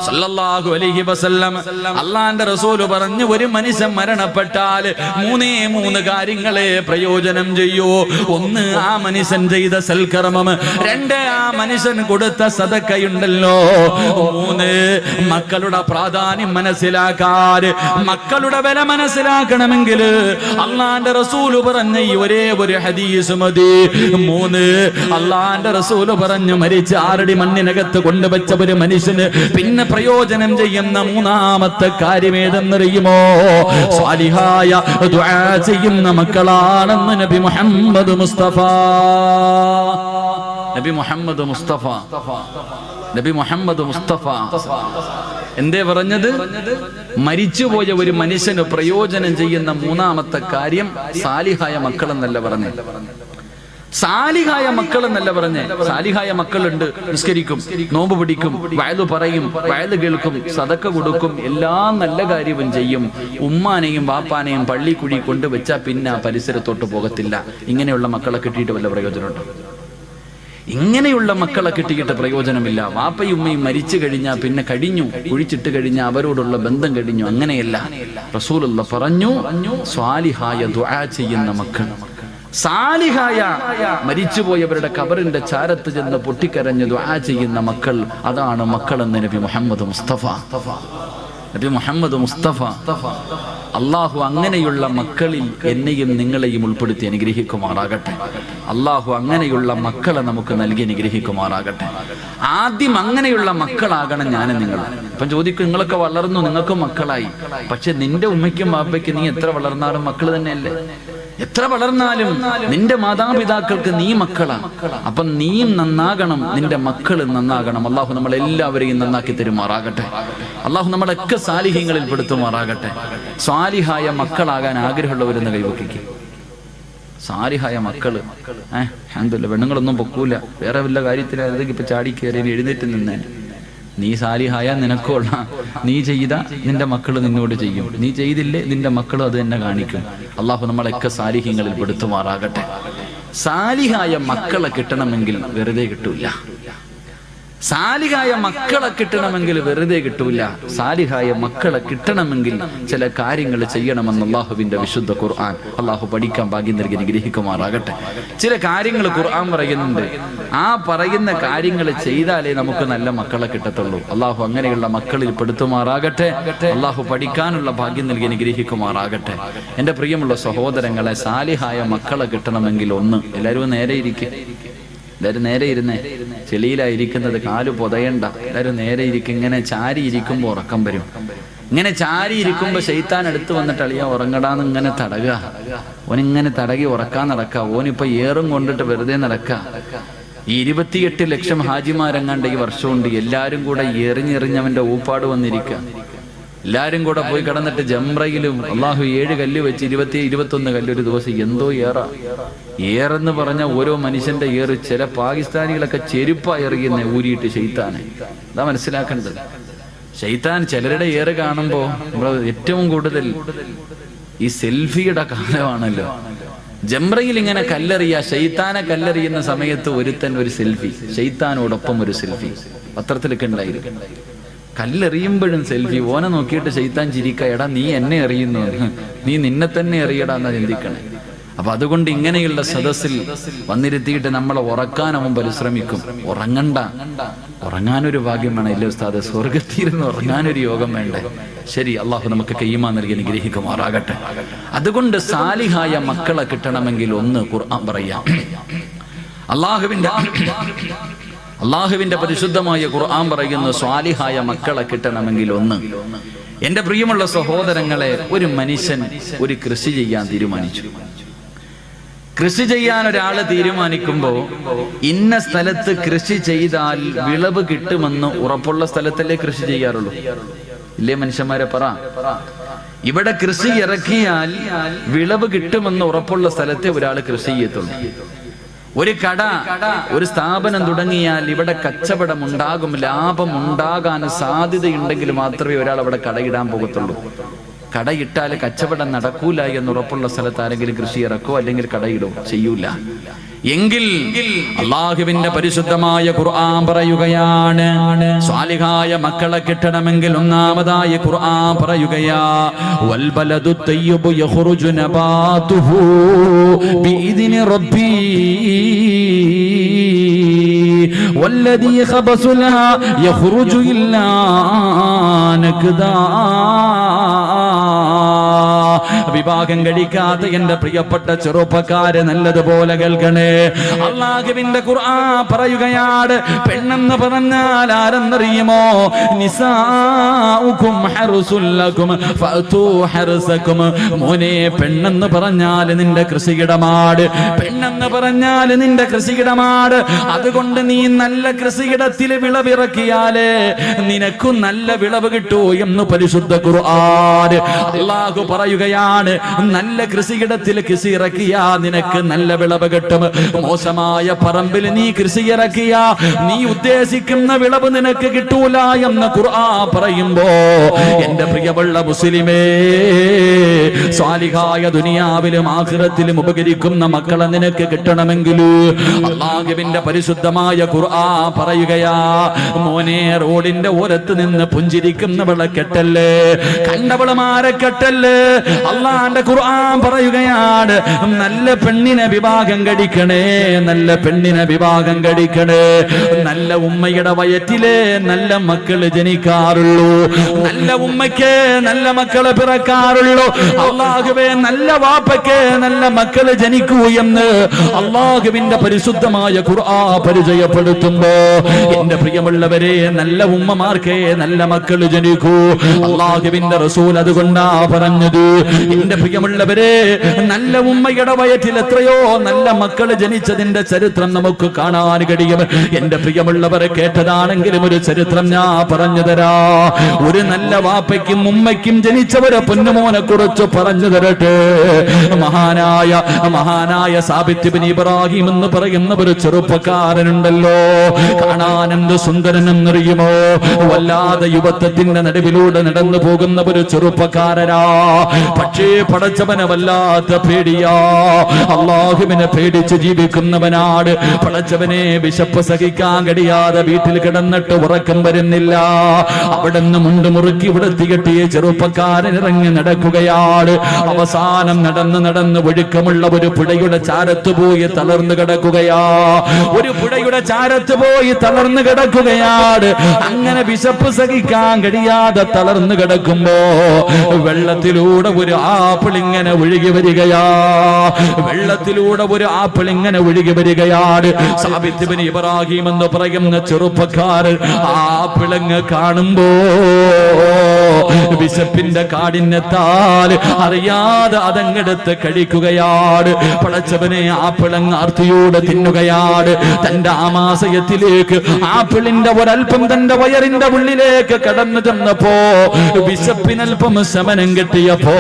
സല്ലല്ലാഹു അലൈഹി വസല്ലം അല്ലാഹുവിന്റെ റസൂൽ പറഞ്ഞു, ഒരു മനുഷ്യൻ മരണപ്പെട്ടാൽ 3 കാര്യങ്ങളെ പ്രയോജനം ചെയ്യൂ. 1, ആ മനുഷ്യൻ ചെയ്ത സൽക്കർമ്മം. 2, ആ മനുഷ്യൻ കൊടുത്ത സദഖയുണ്ടല്ലോ. 3, മക്കളുടെ പ്രാധാന്യം മനസ്സിലാക്കാൻ, മക്കളുടെ വില മനസ്സിലാക്കണമെങ്കിൽ അല്ലാഹുവിന്റെ റസൂൽ പറഞ്ഞ ഈ ഒരേ ഒരു ഹദീസ് മതി. 3, അല്ലാഹുവിന്റെ റസൂൽ പറഞ്ഞു, മരിച്ച 6 അടി മണ്ണിനകത്ത് കൊണ്ടുവച്ച ഒരു മനുഷ്യന് പിന്നെ പ്രയോജനം ചെയ്യുന്ന 3ാമത്തെ കാര്യം ഏതെന്നറിയുമോ? സ്വാലിഹായ ദുആ ചെയ്യുന്ന മക്കളാണെന്ന് നബി മുഹമ്മദ് മുസ്തഫ. നബി മുഹമ്മദ് മുസ്തഫ നബി മുഹമ്മദ് മുസ്തഫ എന്തേ പറഞ്ഞത്? മരിച്ചുപോയ ഒരു മനുഷ്യന് പ്രയോജനം ചെയ്യുന്ന 3ാമത്തെ കാര്യം സാലിഹായ മക്കളെന്നല്ല പറഞ്ഞേ, സാലിഹായ മക്കൾ എന്നല്ല പറഞ്ഞേ. സാലിഹായ മക്കളുണ്ട്, നിസ്കരിക്കും, നോമ്പ് പിടിക്കും, വയലു പറയും, വയലു കേൾക്കും, സദക്ക കൊടുക്കും, എല്ലാ നല്ല കാര്യവും ചെയ്യും. ഉമ്മാനെയും വാപ്പാനെയും പള്ളിക്കുഴി കൊണ്ടുവച്ചാൽ പിന്നെ ആ പരിസരത്തോട്ട് പോകത്തില്ല. ഇങ്ങനെയുള്ള മക്കളെ കിട്ടിയിട്ട് വല്ല പ്രയോജനമുണ്ടോ? ഇങ്ങനെയുള്ള മക്കളെ കിട്ടിയിട്ട് പ്രയോജനമില്ല. വാപ്പയും ഉമ്മയും മരിച്ചു കഴിഞ്ഞാൽ പിന്നെ കഴിഞ്ഞു, കുഴിച്ചിട്ട് കഴിഞ്ഞാൽ അവരോടുള്ള ബന്ധം കഴിഞ്ഞു. അങ്ങനെയല്ല. റസൂലുള്ള പറഞ്ഞു, സ്വാലിഹായ ദുആ ചെയ്യുന്ന മക്കൾ, സാലിഹായ മരിച്ചുപോയവരുടെ ഖബറിന്റെ ചാരത്ത് ചെന്ന് പൊട്ടിക്കരഞ്ഞ് ദുആ ചെയ്യുന്ന മക്കൾ, അതാണ് മക്കളെന്ന് നബി മുഹമ്മദ് മുസ്തഫ. നബി മുഹമ്മദ് മുസ്തഫ. അള്ളാഹു അങ്ങനെയുള്ള മക്കളിൽ എന്നെയും നിങ്ങളെയും ഉൾപ്പെടുത്തി അനുഗ്രഹിക്കുമാറാകട്ടെ. അള്ളാഹു അങ്ങനെയുള്ള മക്കളെ നമുക്ക് നൽകി അനുഗ്രഹിക്കുമാറാകട്ടെ. ആദ്യം അങ്ങനെയുള്ള മക്കളാകണം ഞാനും നിങ്ങൾ. ഇപ്പം ചോദിക്കും, നിങ്ങളൊക്കെ വളർന്നു, നിങ്ങൾക്ക് മക്കളായി, പക്ഷെ നിന്റെ ഉമ്മയ്ക്കും വാപ്പയ്ക്കും നീ എത്ര വളർന്നാലും മക്കൾ തന്നെയല്ലേ? എത്ര വളർന്നാലും നിന്റെ മാതാപിതാക്കൾക്ക് നീ മക്കളാണ്. അപ്പം നീയും നന്നാകണം, നിന്റെ മക്കളും നന്നാകണം. അള്ളാഹു നമ്മളെല്ലാവരെയും നന്നാക്കി തരുമാറാകട്ടെ. അള്ളാഹു നമ്മളൊക്കെ സാലിഹ്യങ്ങളിൽ പെടുത്തുമാറാകട്ടെ. സാലിഹായ മക്കളാകാൻ ആഗ്രഹമുള്ളവരെന്ന് കൈവക്കിക്കും. സാലിഹായ മക്കള് അൽഹംദുലില്ലാഹ്, പെണ്ണുങ്ങളൊന്നും പൊക്കൂല, വേറെ വല്ല കാര്യത്തിലും ഇപ്പൊ ചാടി കയറി എഴുന്നേറ്റ് നിന്നേ. നീ സാലിഹായ നിനക്കുള്ള, നീ ചെയ്ത നിന്റെ മക്കൾ നിന്നോട് ചെയ്യും, നീ ചെയ്തില്ലേ നിന്റെ മക്കളും അത് തന്നെ കാണിക്കും. അള്ളാഹു നമ്മളൊക്കെ സാലിഹ്യങ്ങളിൽ പെടുത്തുമാറാകട്ടെ. സാലിഹായ മക്കളെ കിട്ടണമെങ്കിൽ വെറുതെ കിട്ടൂല. സാലിഹായ മക്കളെ കിട്ടണമെങ്കിൽ വെറുതെ കിട്ടൂല. സാലിഹായ മക്കളെ കിട്ടണമെങ്കിൽ ചില കാര്യങ്ങൾ ചെയ്യണമെന്ന് അള്ളാഹുവിന്റെ വിശുദ്ധ ഖുർആൻ. അള്ളാഹു പഠിക്കാൻ ഭാഗ്യം നൽകി അനുഗ്രഹിക്കുമാറാകട്ടെ. ചില കാര്യങ്ങൾ ഖുർആൻ പറയുന്നുണ്ട്. ആ പറയുന്ന കാര്യങ്ങൾ ചെയ്താലേ നമുക്ക് നല്ല മക്കളെ കിട്ടത്തുള്ളൂ. അള്ളാഹു അങ്ങനെയുള്ള മക്കളിൽ പെടുത്തുമാറാകട്ടെ. അള്ളാഹു പഠിക്കാനുള്ള ഭാഗ്യം നൽകി അനുഗ്രഹിക്കുമാറാകട്ടെ. എൻ്റെ പ്രിയമുള്ള സഹോദരങ്ങളെ, സാലിഹായ മക്കളെ കിട്ടണമെങ്കിൽ ഒന്ന്, എല്ലാവരും നേരെ ഇരിക്കും. എല്ലാവരും നേരെ ഇരുന്നേ. ചെളിയിലായിരിക്കുന്നത്, കാല് പൊതയണ്ട. എല്ലാവരും നേരെ ഇരിക്കും. ഇങ്ങനെ ചാരി ഇരിക്കുമ്പോൾ ഉറക്കം വരും. ഇങ്ങനെ ചാരി ഇരിക്കുമ്പോൾ ശൈത്താൻ അടുത്ത് വന്നിട്ട് അളിയാ ഉറങ്ങടാന്ന് ഇങ്ങനെ തടകുക. ഓനിങ്ങനെ തടകി ഉറക്കാൻ നടക്കുക. ഓനിപ്പോ ഏറും കൊണ്ടിട്ട് വെറുതെ നടക്കുക. ഈ 28 ലക്ഷം ഹാജിമാരെങ്ങാണ്ട് ഈ വർഷമുണ്ട്. എല്ലാവരും കൂടെ എറിഞ്ഞെറിഞ്ഞവന്റെ ഊപ്പാട് വന്നിരിക്കുക. എല്ലാരും കൂടെ പോയി കിടന്നിട്ട് ജംറയിലും അള്ളാഹു 7 കല്ല് വെച്ച് 21 കല്ല് ഒരു ദിവസം. എന്തോ ഏറെന്ന് പറഞ്ഞ ഓരോ മനുഷ്യന്റെ ഏറ്. ചില പാകിസ്ഥാനികളൊക്കെ ചെരുപ്പാ എറിയുന്ന ഊരിയിട്ട് ശൈത്താനെ. അതാ മനസ്സിലാക്കേണ്ടത്. ശൈത്താൻ ചിലരുടെ ഏറ് കാണുമ്പോ നമ്മൾ ഏറ്റവും കൂടുതൽ ഈ സെൽഫിയുടെ കാലമാണല്ലോ. ജംറയിൽ ഇങ്ങനെ കല്ലെറിയ, ശൈത്താനെ കല്ലെറിയുന്ന സമയത്ത് ഒരുത്തൻ ഒരു സെൽഫി, ശൈത്താനോടൊപ്പം ഒരു സെൽഫി പത്രത്തിലൊക്കെ ഉണ്ടായിരിക്കും. കല്ലെറിയുമ്പോഴും സെൽഫി. ഓനെ നോക്കിയിട്ട് ശൈത്താൻ ചിരിക്ക, എടാ നീ എന്നെ എറിയുന്നു, നീ നിന്നെ തന്നെ എറിയടാ എന്നാ ചിന്തിക്കണേ. അപ്പൊ അതുകൊണ്ട് ഇങ്ങനെയുള്ള സദസ്സിൽ വന്നിരുത്തിയിട്ട് നമ്മളെ ഉറക്കാൻ അവൻ പരിശ്രമിക്കും. ഉറങ്ങണ്ട, ഉറങ്ങാനൊരു ഭാഗ്യം വേണം. ഇല്ലേ ഉസ്താദ്, സ്വർഗത്തിരുന്ന് ഉറങ്ങാനൊരു യോഗം വേണ്ടേ? ശരി, അള്ളാഹു നമുക്ക് ഈമാൻ നൽകി അനുഗ്രഹിക്കുമാറാകട്ടെ. അതുകൊണ്ട് സാലിഹായ മക്കളെ കിട്ടണമെങ്കിൽ ഒന്ന് ഖുർആൻ പറയാം. അള്ളാഹുവിന്റെ പരിശുദ്ധമായ ഖുർആൻ പറയുന്നു, സ്വാലിഹായ മക്കളെ കിട്ടണമെങ്കിൽ ഒന്ന്. എന്റെ പ്രിയമുള്ള സഹോദരങ്ങളെ, ഒരു മനുഷ്യൻ ഒരു കൃഷി ചെയ്യാൻ തീരുമാനിച്ചു. കൃഷി ചെയ്യാൻ ഒരാള് തീരുമാനിക്കുമ്പോ ഇന്ന സ്ഥലത്ത് കൃഷി ചെയ്താൽ വിളവ് കിട്ടുമെന്ന് ഉറപ്പുള്ള സ്ഥലത്തല്ലേ കൃഷി ചെയ്യാറുള്ളൂ? ഇല്ലേ മനുഷ്യന്മാരെ പറ. ഇവിടെ കൃഷി ഇറക്കിയാൽ വിളവ് കിട്ടുമെന്ന് ഉറപ്പുള്ള സ്ഥലത്തെ ഒരാൾ കൃഷി ചെയ്യത്തുള്ളൂ. ഒരു കട, ഒരു സ്ഥാപനം തുടങ്ങിയാൽ ഇവിടെ കച്ചവടം ഉണ്ടാകും, ലാഭം ഉണ്ടാകാൻ സാധ്യതയുണ്ടെങ്കിൽ മാത്രമേ ഒരാൾ അവിടെ കടയിടാൻ പോകത്തുള്ളൂ. കടയിട്ടാൽ കച്ചവടം നടക്കൂല എന്നുറപ്പുള്ള സ്ഥലത്ത് ആരെങ്കിലും കൃഷി ഇറക്കോ അല്ലെങ്കിൽ കടയിടോ? ചെയ്യൂല. എങ്കിൽ അല്ലാഹുവിന്റെ പരിശുദ്ധമായ ഖുർആൻ പറയുകയാണ്, സ്വാലിഹായ മക്കളെ കിട്ടണമെങ്കിൽ ഒന്നാമതായി ഖുർആൻ പറയുകയാ, വൽ ബലദു തയ്യിബു യഖ്റുജു നബാതുഹു ബിഇദ്നി റബ്ബി വല്ലദീ ഖബസു ലഹാ യഖ്റുജു ഇല്ലാ നക്ദാ. വിവാഹം കഴിക്കാത്ത എന്റെ പ്രിയപ്പെട്ട ചെറുപ്പക്കാരെ നല്ലതുപോലെ കേൾക്കണേ. അല്ലാഹുവിന്റെ ഖുർആൻ പറയുകയാണ്, പെണ്ണെന്ന് പറഞ്ഞാൽ ആരെന്നറിയുമോ? നിസാഉകും ഹർസുൽ ലക്കും ഫഅതു ഹർസകും. മോനെ, പെണ്ണെന്ന് പറഞ്ഞാൽ നിന്റെ കൃഷിയിടമാണ്. പെണ്ണെന്ന് പറഞ്ഞാൽ നിന്റെ കൃഷിയിടമാണ്. അതുകൊണ്ട് നീ നല്ല കൃഷിയിടത്തിൽ വിളവിറക്കിയാലേ നിനക്കും നല്ല വിളവ് കിട്ടൂ എന്ന് പരിശുദ്ധ ഖുർആൻ. അല്ലാഹു പറയുകയാണ്, നല്ല കൃഷിയിടത്തിൽ കൃഷി ഇറക്കിയാ നിനക്ക് നല്ല വിളവ് കിട്ടും. മോശമായ പറമ്പിൽ നീ കൃഷി ഇറക്കിയാ നീ ഉദ്ദേശിക്കുന്ന വിളവ് നിനക്ക് കിട്ടൂല എന്ന് ഖുർആൻ പറയുമ്പോ, എന്റെ പ്രിയമുള്ള മുസ്ലിമേ, സ്വാലിഹായ ദുനിയാവിലും ആഖിറത്തിലും ഉപകരിക്കുന്ന മക്കളെ നിനക്ക് കിട്ടണമെങ്കിൽ അല്ലാഹുവിന്റെ പരിശുദ്ധമായ ഖുർആൻ പറയുകയാ, മോനെ, റോഡിന്റെ ഓരത്ത് നിന്ന് പുഞ്ചിരിക്കുന്നവളെ കെട്ടല്ലേ, കണ്ടവളമാരെ കെട്ടല്ലേ. അള്ളാന്റെ ഖുർആൻ പറയുകയാണ്, നല്ല പെണ്ണിനെ വിവാഹം കഴിക്കണേ, നല്ല പെണ്ണിനെ വിവാഹം കഴിക്കണേ. നല്ല ഉമ്മയുടെ വയറ്റിലെ നല്ല മക്കള് ജനിക്കാറുള്ളൂ, നല്ല ഉമ്മയ്ക്ക് നല്ല മക്കള് പിറക്കാറുള്ളൂ. അള്ളാഹുവേ, നല്ല വാപ്പയ്ക്ക് നല്ല മക്കള് ജനിക്കൂ എന്ന് അള്ളാഹുവിന്റെ പരിശുദ്ധമായ ഖുർആൻ പരിചയപ്പെടുത്തുമ്പോ, എന്റെ പ്രിയമുള്ളവരെ, നല്ല ഉമ്മമാർക്ക് നല്ല മക്കള് ജനിക്കൂ. അള്ളാഹുവിന്റെ റസൂൽ അതുകൊണ്ടാ പറഞ്ഞത്, എന്റെ പ്രിയമുള്ളവരെ, നല്ല ഉമ്മയുടെ വയറ്റിൽ എത്രയോ നല്ല മക്കള് ജനിച്ചതിന്റെ ചരിത്രം നമുക്ക് കാണാൻ കഴിയും. എന്റെ പ്രിയമുള്ളവരെ, കേട്ടതാണെങ്കിലും ഒരു ചരിത്രം ഞാൻ പറഞ്ഞു തരാ. ഒരു നല്ല വാപ്പയ്ക്കും ഉമ്മയ്ക്കും ജനിച്ചവരെ പൊന്നുമോനെ കുറിച്ച് പറഞ്ഞു തരട്ടെ. മഹാനായ സാബിത്ത് ഇബ്നു ഇബ്രാഹിം എന്ന് പറയുന്ന ഒരു ചെറുപ്പക്കാരനുണ്ടല്ലോ, കാണാൻ എന്ത് സുന്ദരനെന്നറിയുമോ? വല്ലാതെ യുവത്വത്തിന്റെ നടുവിലൂടെ നടന്നു പോകുന്ന ഒരു ചെറുപ്പക്കാരനാ. പക്ഷേ പടച്ചവനെ വല്ലാത്ത പേടിയാ, അല്ലാഹുവിനെ പേടിച്ച് ജീവിക്കുന്നവനാണ്. പടച്ചവനെ വിശപ്പ് സഹിക്കാൻ കഴിയാതെ വീട്ടിൽ കിടന്നിട്ട് ഉറക്കം വരുന്നില്ല. അവിടെ നിന്ന് മുണ്ട് മുറുക്കി ഇവിടെത്തി കെട്ടിയ ചെറുപ്പക്കാരൻ ഇറങ്ങി നടക്കുകയാണ്. അവസാനം നടന്ന് ഒഴുക്കമുള്ള ഒരു പുഴയുടെ ചാരത്ത് പോയി തളർന്നു കിടക്കുകയാ. ഒരു പുഴയുടെ ചാരത്ത് പോയി തളർന്നു കിടക്കുകയാണ്. അങ്ങനെ വിശപ്പ് സഹിക്കാൻ കഴിയാതെ തളർന്നു കിടക്കുമ്പോ വെള്ളത്തിലൂടെ ഒരു ആപ്പിൾ ഇങ്ങനെ ഒഴുകി വരികയാ. വെള്ളത്തിലൂടെ ഒരു ആപ്പിൾ ഇങ്ങനെ ഒഴുകി വരികയാണ്. സാബിത്ത് ഇബ്നു ഇബ്രാഹിം എന്ന് പറയുന്ന ചെറുപ്പക്കാരൻ ആപ്പിളങ്ങ് കാണുമ്പോ വിശപ്പിന്റെ കാഠിന്യത്താൽ അറിയാതെ അതങ്ങെടുത്ത് കഴിക്കുകയാണ്. പടച്ചവനെ, ആപ്പിളങ്ങ് ആർത്തിയോടെ തിന്നുകയാണ്. തന്റെ ആമാശയത്തിലേക്ക് ആപ്പിളിന്റെ ഒരൽപ്പം തന്റെ വയറിന്റെ ഉള്ളിലേക്ക് കടന്നു ചെന്നപ്പോ വിശപ്പിനൽപ്പം ശമനം കിട്ടിയപ്പോ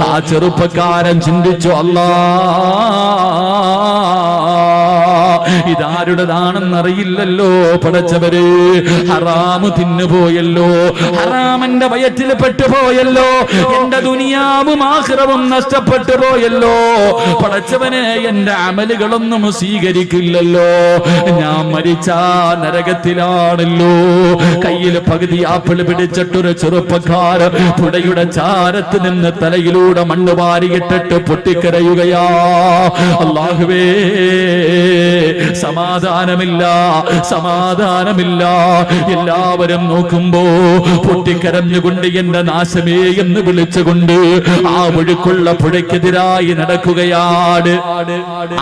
ആ ചെറുപ്പക്കാരൻ ചിന്തിച്ചു, അല്ലാ, ഇതാരുടേതാണെന്നറിയില്ലല്ലോ പടച്ചവര്. ഹറാമ് തിന്നുപോയല്ലോ, ഹറാമന്റെ വയറ്റിൽ പെട്ടുപോയല്ലോ, എന്റെ ദുനിയാവും ആഖിറവും നഷ്ടപ്പെട്ടു പോയല്ലോ. പടച്ചവനെ, എന്റെ അമലുകളൊന്നും സ്വീകരിക്കില്ലല്ലോ, ഞാൻ മരിച്ചാ നരകത്തിലാണല്ലോ. കയ്യിൽ പകുതി ആപ്പിൾ പിടിച്ചിട്ടൊരു ചെറുപ്പക്കാരൻ പുഴയുടെ ചാരത്ത് നിന്ന് തലയിലൂടെ മണ്ണ് വാരിയിട്ടിട്ട് പൊട്ടിക്കരയുകയാ. അല്ലാഹുവേ, സമാധാനമില്ല. എല്ലാവരും നോക്കുമ്പോ പൊട്ടിക്കരഞ്ഞുകൊണ്ട് എന്റെ നാശമേ എന്ന് വിളിച്ചുകൊണ്ട് ആ ഒഴുക്കുള്ള പുഴയ്ക്കെതിരായി നടക്കുകയാണ്.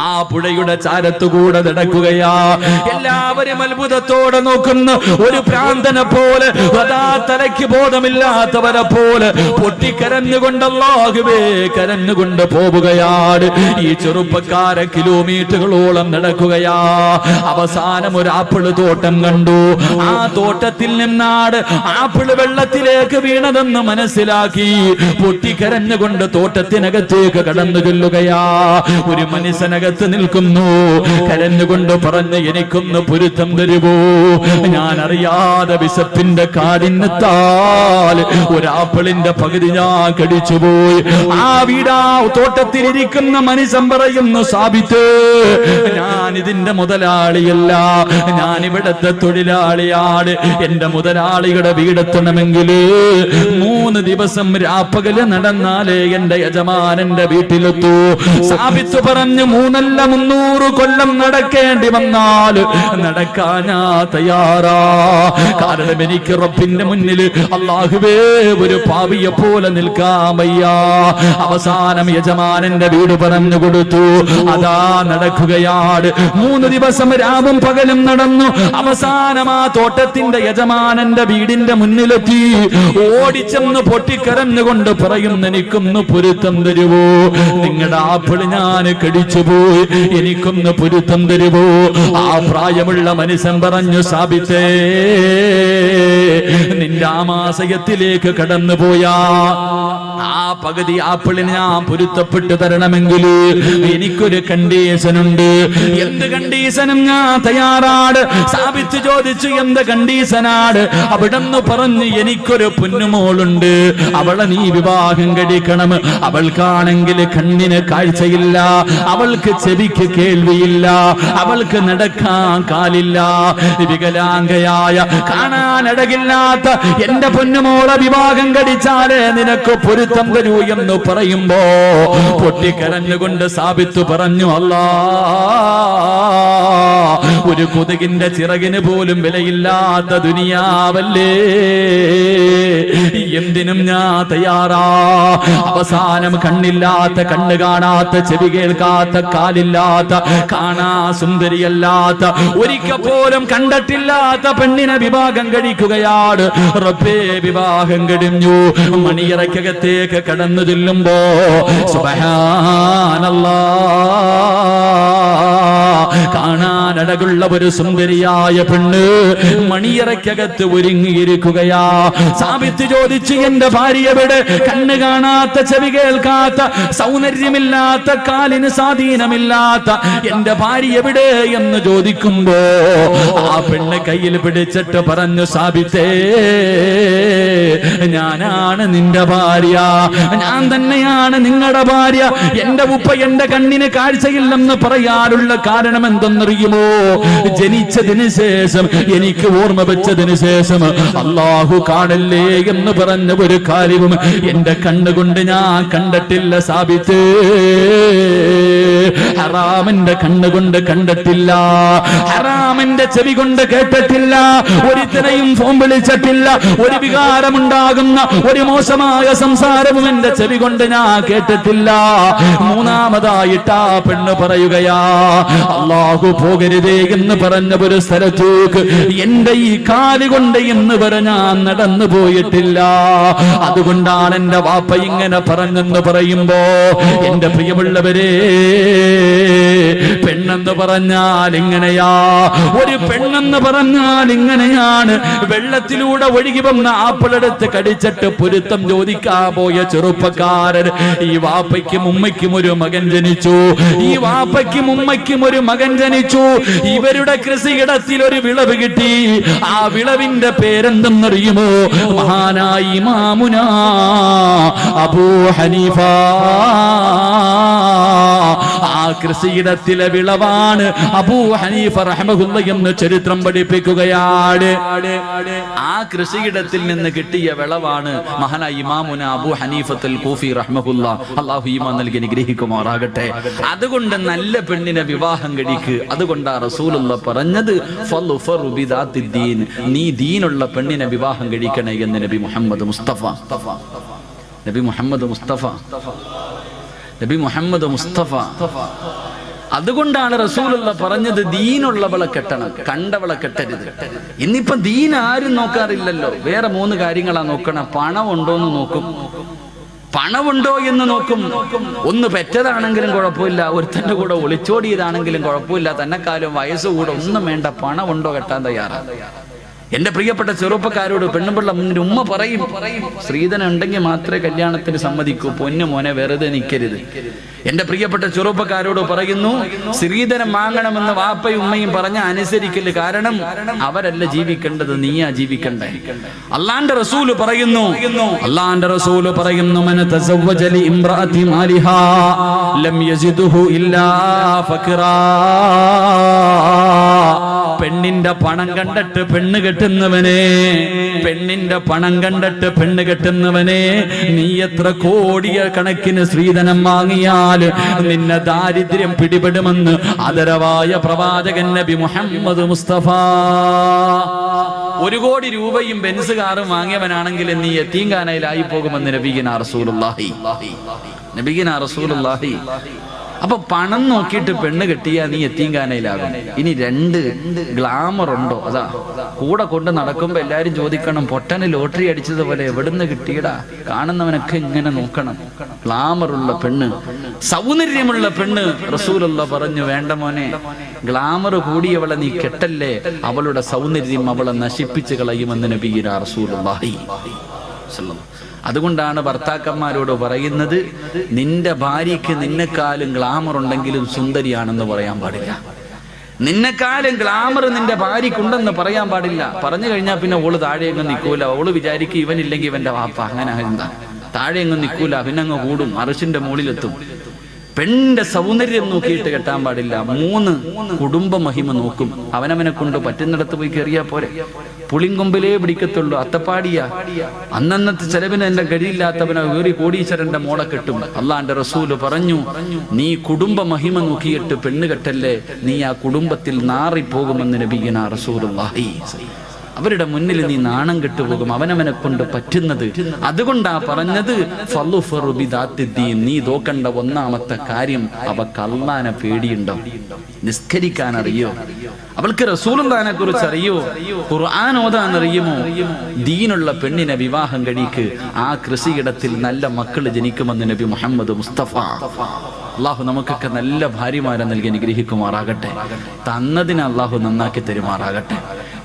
ആ പുഴയുടെ ചാരത്തുകൂടെ നടക്കുകയാ. എല്ലാവരും അത്ഭുതത്തോടെ നോക്കുന്ന ഒരു പ്രാന്തനെ പോലെ, അതാ തലയ്ക്ക് ബോധമില്ലാത്തവരെ പോലെ പൊട്ടിക്കരഞ്ഞുകൊണ്ട് അല്ലാഹുവേ കരഞ്ഞുകൊണ്ട് പോവുകയാണ്. ഈ ചെറുപ്പക്കാരെ കിലോമീറ്ററുകളോളം നടക്കുകയാ. പോവുകയാ. അവസാനം ഒരു ആപ്പിള് തോട്ടം കണ്ടു. ആ തോട്ടത്തിൽ നിന്നാണ് ആപ്പിള് വെള്ളത്തിലേക്ക് വീണതെന്ന് മനസ്സിലാക്കി പൊട്ടിക്കരഞ്ഞുകൊണ്ട് തോട്ടത്തിനകത്തേക്ക് കടന്നു ചെല്ലുകയാ. ഒരു മനുഷ്യനകത്ത് നിൽക്കുന്നു, കരഞ്ഞുകൊണ്ട് പറഞ്ഞു, എനിക്കൊന്ന് പൊരുത്തം തരുവോ? ഞാൻ അറിയാതെ വിശപ്പിന്റെ കാഠിന്യത്താൽ ഒരാപ്പിളിന്റെ പകുതി ഞാൻ കടിച്ചുപോയി. ആ വീടാ തോട്ടത്തിലിരിക്കുന്ന മനുഷ്യൻ പറയുന്നു, സാബിത്ത്, ഞാൻ ഇതിന്റെ മുതലാളിയല്ല, ഞാൻ ഇവിടത്തെ തൊഴിലാളിയാണ്. എന്റെ മുതലാളിയുടെ വീടെത്തണമെങ്കിൽ 3 ദിവസം രാപ്പകല് നടന്നാലേ എന്റെ യജമാനന്റെ വീട്ടിലെത്തൂ. സാബിത്ത് പറഞ്ഞു, 3 അല്ല 300 കൊല്ലം നടക്കേണ്ടി വന്നാൽ നടക്കാൻ ഞാൻ തയ്യാറാ. കാരണം എനിക്ക് റബ്ബിന്റെ മുന്നിൽ അല്ലാഹുവേ ഒരു പാപിയെ പോലെ നിൽക്കാൻ വയ്യ. അവസാനം യജമാനന്റെ വീട് പറഞ്ഞു കൊടുത്തു. അതാ നടക്കുകയാണ്. 3 ദിവസം രാവും പകലും നടന്നു. അവസാനം ആ തോട്ടത്തിന്റെ യജമാനന്റെ വീടിന്റെ മുന്നിലെത്തി. ഓടിച്ചെന്ന് പൊട്ടിക്കരഞ്ഞുകൊണ്ട് പറയുന്നു, എനിക്കൊന്ന് പൊരുത്തം തരുവോ? നിങ്ങളുടെ ആപ്പിൾ ഞാൻ കടിച്ചുപോയി, എനിക്കൊന്ന് പൊരുത്തം തരുവോ? ആ പ്രായമുള്ള മനുഷ്യൻ പറഞ്ഞു, സാബിത്തേ, നിന്റെ ആമാശയത്തിലേക്ക് കടന്നുപോയാ ആ പകുതി ആപ്പിളിന് ഞാൻ പൊരുത്തപ്പെട്ടു തരണമെങ്കിൽ എനിക്കൊരു കണ്ടീഷൻ ഉണ്ട്. എന്ത് കണ്ടീഷനും ഞാൻ തയ്യാറാണ്. സാബിത്ത് ചോദിച്ചു, എന്ത് കണ്ടീഷനാണ്? അവിടെന്ന് പറഞ്ഞു, എനിക്കൊരു പൊന്നുമോളുണ്ട്, അവളെ നീ വിവാഹം കഴിക്കണം. അവൾക്കാണെങ്കിൽ കണ്ണിന് കാഴ്ചയില്ല, അവൾക്ക് ചെവിക്ക് കേൾവിയില്ല, അവൾക്ക് നടക്കാൻ കാലില്ല, വികലാംഗയായ കാണാനടകില്ലാത്ത എന്റെ പൊന്നുമോളെ വിവാഹം കഴിച്ചാലേ നിനക്ക് പൊരുത്തം തരൂ എന്ന് പറയുമ്പോ പൊട്ടിക്കരഞ്ഞുകൊണ്ട് സാബിത്ത് പറഞ്ഞു, അല്ലാ, ഒരു കൊതുകിന്റെ ചിറകിന് പോലും വിലയില്ലാത്ത ദുനിയാവല്ലേ, എന്തിനും ഞാൻ തയ്യാറാ. അവസാനം കണ്ണില്ലാത്ത, കണ്ണ് കാണാത്ത, ചെവി കേൾക്കാത്ത, കാലില്ലാത്ത, കാണാ സുന്ദരിയല്ലാത്ത, ഒരിക്കൽ പോലും കണ്ടിട്ടില്ലാത്ത പെണ്ണിനെ വിവാഹം കഴിക്കുകയാണ്. റബ്ബേ, വിവാഹം കഴിഞ്ഞു. മണിയറയ്ക്കകത്തേക്ക് കടന്നു ചെല്ലുമ്പോ സുബ്ഹാനല്ലാഹ്, കാണാനടകുള്ള ഒരു സുന്ദരിയായ പെണ്ണ് മണിയറയ്ക്കകത്ത് ഒരുങ്ങിയിരിക്കുകയാ. സാബിത്ത് ചോദിച്ചു, എന്റെ ഭാര്യ എവിടെ? കണ്ണ് കാണാത്ത, ചെവി കേൾക്കാത്ത, സൗന്ദര്യമില്ലാത്ത, കാലിന് സ്വാധീനമില്ലാത്ത എന്റെ ഭാര്യ എവിടെ എന്ന് ചോദിക്കുമ്പോ ആ പെണ്ണ് കയ്യിൽ പിടിച്ചിട്ട് പറഞ്ഞു, സാബിത്തേ, ഞാനാണ് നിന്റെ ഭാര്യ, ഞാൻ തന്നെയാണ് നിങ്ങളുടെ ഭാര്യ. എന്റെ ഉപ്പ എന്റെ കണ്ണിന് കാഴ്ചയില്ലെന്ന് പറയാനുള്ള കാരണം എന്തെന്നറിയുമോ? ജനിച്ചതിന് ശേഷം, എനിക്ക് ഓർമ്മ വെച്ചതിന് ശേഷം അല്ലാഹു കാണല്ലേ എന്ന് പറഞ്ഞ ഒരു കാര്യവും എന്റെ കണ്ണുകൊണ്ട് ഞാൻ കണ്ടിട്ടില്ല സാബിത്ത്. ഹറാമിന്റെ കണ്ണുകൊണ്ട് കണ്ടിട്ടില്ല, ഹറാമിന്റെ ചെവി കൊണ്ട് കേട്ടിട്ടില്ല, ഒരുത്തനെയും ഫോൺ വിളിച്ചിട്ടില്ല, ഒരു വികാരമുണ്ടാകുന്ന ഒരു മോശമായ സംസാരവും എന്റെ ചെവി കൊണ്ട് ഞാൻ കേട്ടിട്ടില്ല. മൂന്നാമതായിട്ട് ആ പെണ്ണ് പറയുകയാ, അല്ലാഹു പോകരുതേ എന്ന് പറഞ്ഞ ഒരു സ്ഥലത്തേക്ക് എന്റെ ഈ കാലുകൊണ്ട് എന്ന് ഞാൻ നടന്നു പോയിട്ടില്ല. അതുകൊണ്ടാണ് എന്റെ വാപ്പ ഇങ്ങനെ പറഞ്ഞെന്ന് പറയുമ്പോ, എന്റെ പ്രിയമുള്ളവരെ, പെണ്ണെന്ന് പറഞ്ഞാൽ ഇങ്ങനെയാ, ഒരു പെണ്ണെന്ന് പറഞ്ഞാൽ ഇങ്ങനെയാണ്. വെള്ളത്തിലൂടെ ഒഴുകി വന്ന ആപ്പിളെടുത്ത് കടിച്ചിട്ട് പൊരുത്തം ചോദിക്കാൻ പോയ ചെറുപ്പക്കാരൻ, ഈ വാപ്പയ്ക്കും ഉമ്മയ്ക്കും ഒരു മകൻ ജനിച്ചു, ഈ വാപ്പയ്ക്കും ഉമ്മയ്ക്കും ഒരു മകൻ ജനിച്ചു. ഇവരുടെ കൃഷിയിടത്തിൽ ഒരു വിളവ് കിട്ടി. ആ വിളവിന്റെ പേരെന്തെന്നറിയുമോ? മഹാനായ ഇമാമുനാ അബൂ ഹനീഫ. ആ കൃഷിയിടത്തിലെ വിളവാണ് അബൂ ഹനീഫ റഹ്മഹുല്ലാഹ് എന്ന് ചരിത്രം പഠിപ്പിക്കുകയാണ്. ആ കൃഷിയിടത്തിൽ നിന്ന് കിട്ടിയ വിളവാണ് മഹാനായ ഇമാമുന അബൂ ഹനീഫത്തുൽ കൂഫി റഹ്മഹുല്ലാഹ്. അല്ലാഹു ഈമാൻ നൽകി അനുഗ്രഹിക്കുമാറാകട്ടെ. അതുകൊണ്ട് നല്ല പെണ്ണിനെ വിവാഹം കഴിക്ക്. അതുകൊണ്ടാ റസൂലുള്ളാഹ് പറഞ്ഞത്, ഫളുഫറു ബിദാത്തിദ്ദീൻ, നീ ദീനുള്ള പെണ്ണിനെ വിവാഹം കഴിക്കണേ എന്ന് നബി മുഹമ്മദ് മുസ്തഫ. നബി മുഹമ്മദ് മുസ്തഫ, നബി മുഹമ്മദ് മുസ്തഫ. അതുകൊണ്ടാണ് റസൂലുള്ള പറഞ്ഞത്, ദീനുള്ളവളെ കെട്ടണം, കണ്ടവളെ കെട്ടരുത്. ഇന്നിപ്പോ ദീൻ ആരും നോക്കാറില്ലല്ലോ. വേറെ 3 കാര്യങ്ങളാ നോക്കണം. പണം ഉണ്ടോന്ന് നോക്കും, പണമുണ്ടോ എന്ന് നോക്കും. ഒന്ന് പെറ്റതാണെങ്കിലും കുഴപ്പമില്ല, ഒരുത്തന്റെ കൂടെ ഒളിച്ചോടിയതാണെങ്കിലും കുഴപ്പമില്ല, തന്നെക്കാലം വയസ്സുകൂടെ ഒന്നും വേണ്ട, പണമുണ്ടോ കെട്ടാൻ തയ്യാറാണ്. എന്റെ പ്രിയപ്പെട്ട ചെറുപ്പക്കാരോട് പെണ്ണുപിള്ള മുന്നിൽ ഉമ്മ പറയും, സ്ത്രീധനം ഉണ്ടെങ്കിൽ മാത്രമേ കല്യാണത്തിന് സമ്മതിക്കൂ, പൊന്നു മോനെ വെറുതെ നിൽക്കരുത്. എന്റെ പ്രിയപ്പെട്ട ചെറുപ്പക്കാരോട് പറയുന്നു, സ്ത്രീധനം വാങ്ങണമെന്ന് വാപ്പയും ഉമ്മയും പറഞ്ഞ അനുസരിക്കല്. കാരണം അവരല്ല ജീവിക്കേണ്ടത്, നീയാ ജീവിക്കണ്ടേ. അള്ളാന്റെ റസൂല് പറയുന്നു, മൻ തസവ്വജ ലി ഇംറഅതി മാലിഹാ ലം യസിദുഹു ഇല്ലാ ഫഖറാ. പെണ്ണിന്റെ പണം കണ്ടിട്ട് പെണ്ണ് കെട്ടുന്നവനെ, പെണ്ണിന്റെ പണം കണ്ടിട്ട് പെണ്ണ് കെട്ടുന്നവനെ, നീ എത്ര കോടിയ കണക്കിന് സ്ത്രീധനം വാങ്ങിയാൽ നിന്നെ ദാരിദ്ര്യം പിടിപെടുമെന്ന് ആദരവായ പ്രവാചകൻ നബി മുഹമ്മദ് മുസ്തഫ. 1 കോടി രൂപയും ബെൻസ് കാറും വാങ്ങിയവനാണെങ്കിൽ നീ യതീംഖാനയിലായി പോകുമെന്ന് നബിഗിനാ റസൂലുള്ളാഹി. അപ്പൊ പണം നോക്കിയിട്ട് പെണ്ണ് കെട്ടിയാ നീ യതീംഖാനയിലാകും. ഇനി 2 ഗ്ലാമർ ഉണ്ടോ? അതാ കൂടെ കൊണ്ട് നടക്കുമ്പോ എല്ലാരും ചോദിക്കണം, പൊട്ടന് ലോട്ടറി അടിച്ചതുപോലെ എവിടുന്ന് കിട്ടിയടാ? കാണുന്നവനൊക്കെ ഇങ്ങനെ നോക്കണം. ഗ്ലാമറുള്ള പെണ്ണ്, സൗന്ദര്യമുള്ള പെണ്ണ്. റസൂലുള്ള പറഞ്ഞു, വേണ്ട മോനെ, ഗ്ലാമർ കൂടിയവളെ നീ കെട്ടല്ലേ, അവളുടെ സൗന്ദര്യം അവളെ നശിപ്പിച്ചു കളയുമെന്ന് നബിയിനാ റസൂലുള്ളാഹി. അതുകൊണ്ടാണ് ഭർത്താക്കന്മാരോട് പറയുന്നത്, നിന്റെ ഭാര്യയ്ക്ക് നിന്നെക്കാളും ഗ്ലാമർ ഉണ്ടെങ്കിലും സുന്ദരിയാണെന്ന് പറയാൻ പാടില്ല. നിന്നെക്കാളും ഗ്ലാമർ നിന്റെ ഭാര്യക്കുണ്ടെന്ന് പറയാൻ പാടില്ല. പറഞ്ഞു കഴിഞ്ഞാൽ പിന്നെ ഓള് താഴെയെങ്ങും നിൽക്കൂല. ഓള് വിചാരിക്കും ഇവനില്ലെങ്കിൽ ഇവന്റെ വാപ്പ, അങ്ങനെ എന്താ താഴെയെങ്ങും നിൽക്കൂല, പിന്നെ അങ്ങ് കൂടും, അർശിന്റെ മുകളിലെത്തും. പെണ്ണിന്റെ സൗന്ദര്യം നോക്കിയിട്ട് കെട്ടാൻ പാടില്ല. 3 കുടുംബ മഹിമ നോക്കും. അവനവനെ കൊണ്ട് പറ്റുന്നിടത്ത് പോയി കയറിയാ പോരെ. പുളിങ്കൊമ്പിലേ പിടിക്കത്തുള്ളൂ, അത്തപ്പാടിയ അന്നന്നത്തെ ചെലവിന് എന്റെ കഴിയില്ലാത്തവനെ വേറി കോടീശ്വരന്റെ മോളെ കെട്ടും. അള്ളാന്റെ റസൂല് പറഞ്ഞു, നീ കുടുംബ മഹിമ നോക്കിയിട്ട് പെണ്ണ് കെട്ടല്ലേ, നീ ആ കുടുംബത്തിൽ നാറിപ്പോകുമെന്ന് നബിയിനാ റസൂലുള്ളാഹി. അവരുടെ മുന്നിൽ നീ നാണം കെട്ടുപോകും, അവനവനെ കൊണ്ട് പറ്റുന്നത്. അതുകൊണ്ടാ പറഞ്ഞത്, നീ നോക്കണ്ട 1ാമത്തെ കാര്യം, അവക്ക് അള്ളാനെ പേടിയുണ്ടോ? നിസ്കരിക്കാൻ അറിയോ? അവൾക്ക് റസൂലുള്ളാഹിനെ കുറിച്ച് അറിയോ? ഖുർആൻ ഓതാൻ അറിയുമോ? ദീനുള്ള പെണ്ണിനെ വിവാഹം കഴിക്ക്. ആ കൃഷിയിടത്തിൽ നല്ല മക്കൾ ജനിക്കുമെന്ന് നബി മുഹമ്മദ് മുസ്തഫ. അള്ളാഹു നമുക്കൊക്കെ നല്ല ഭാര്യമാരെ നൽകി അനുഗ്രഹിക്കുമാറാകട്ടെ. തന്നതിന് അള്ളാഹു നന്നാക്കി തരുമാറാകട്ടെ.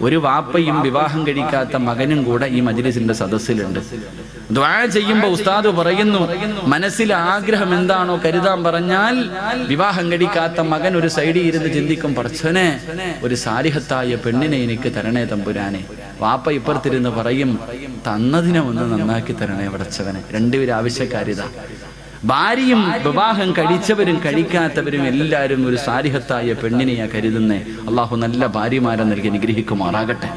ഒരു വാപ്പയും വിവാഹം കഴിക്കാത്ത മകനും കൂടെ ഈ മജ്‌ലിസിന്റെ സദസ്സിലുണ്ട്. ദുആ ചെയ്യുമ്പോൾ ഉസ്താദ് പറയുന്നു, മനസ്സിലെ ആഗ്രഹം എന്താണോ കരുതാൻ പറഞ്ഞാൽ, വിവാഹം കഴിക്കാത്ത മകൻ ഒരു സൈഡിൽ ഇരുന്ന് ചിന്തിക്കും, പടച്ചോനെ ഒരു സാലിഹത്തായ പെണ്ണിനെ എനിക്ക് തരണേ തമ്പുരാനെ. വാപ്പ ഇപ്പുറത്തിരുന്ന് പറയും, തന്നതിനെ ഒന്ന് നന്നാക്കി തരണേ പടച്ചവനെ. 2 പേരും ആവശ്യക്കാരിതാ. ഭാര്യയും വിവാഹം കഴിച്ചവരും കഴിക്കാത്തവരും എല്ലാവരും ഒരു സാലിഹത്തായ പെണ്ണിനെയാ കരുതുന്നേ. അള്ളാഹു നല്ല ഭാര്യമാരെ നൽകി അനുഗ്രഹിക്കുമാറാകട്ടെ.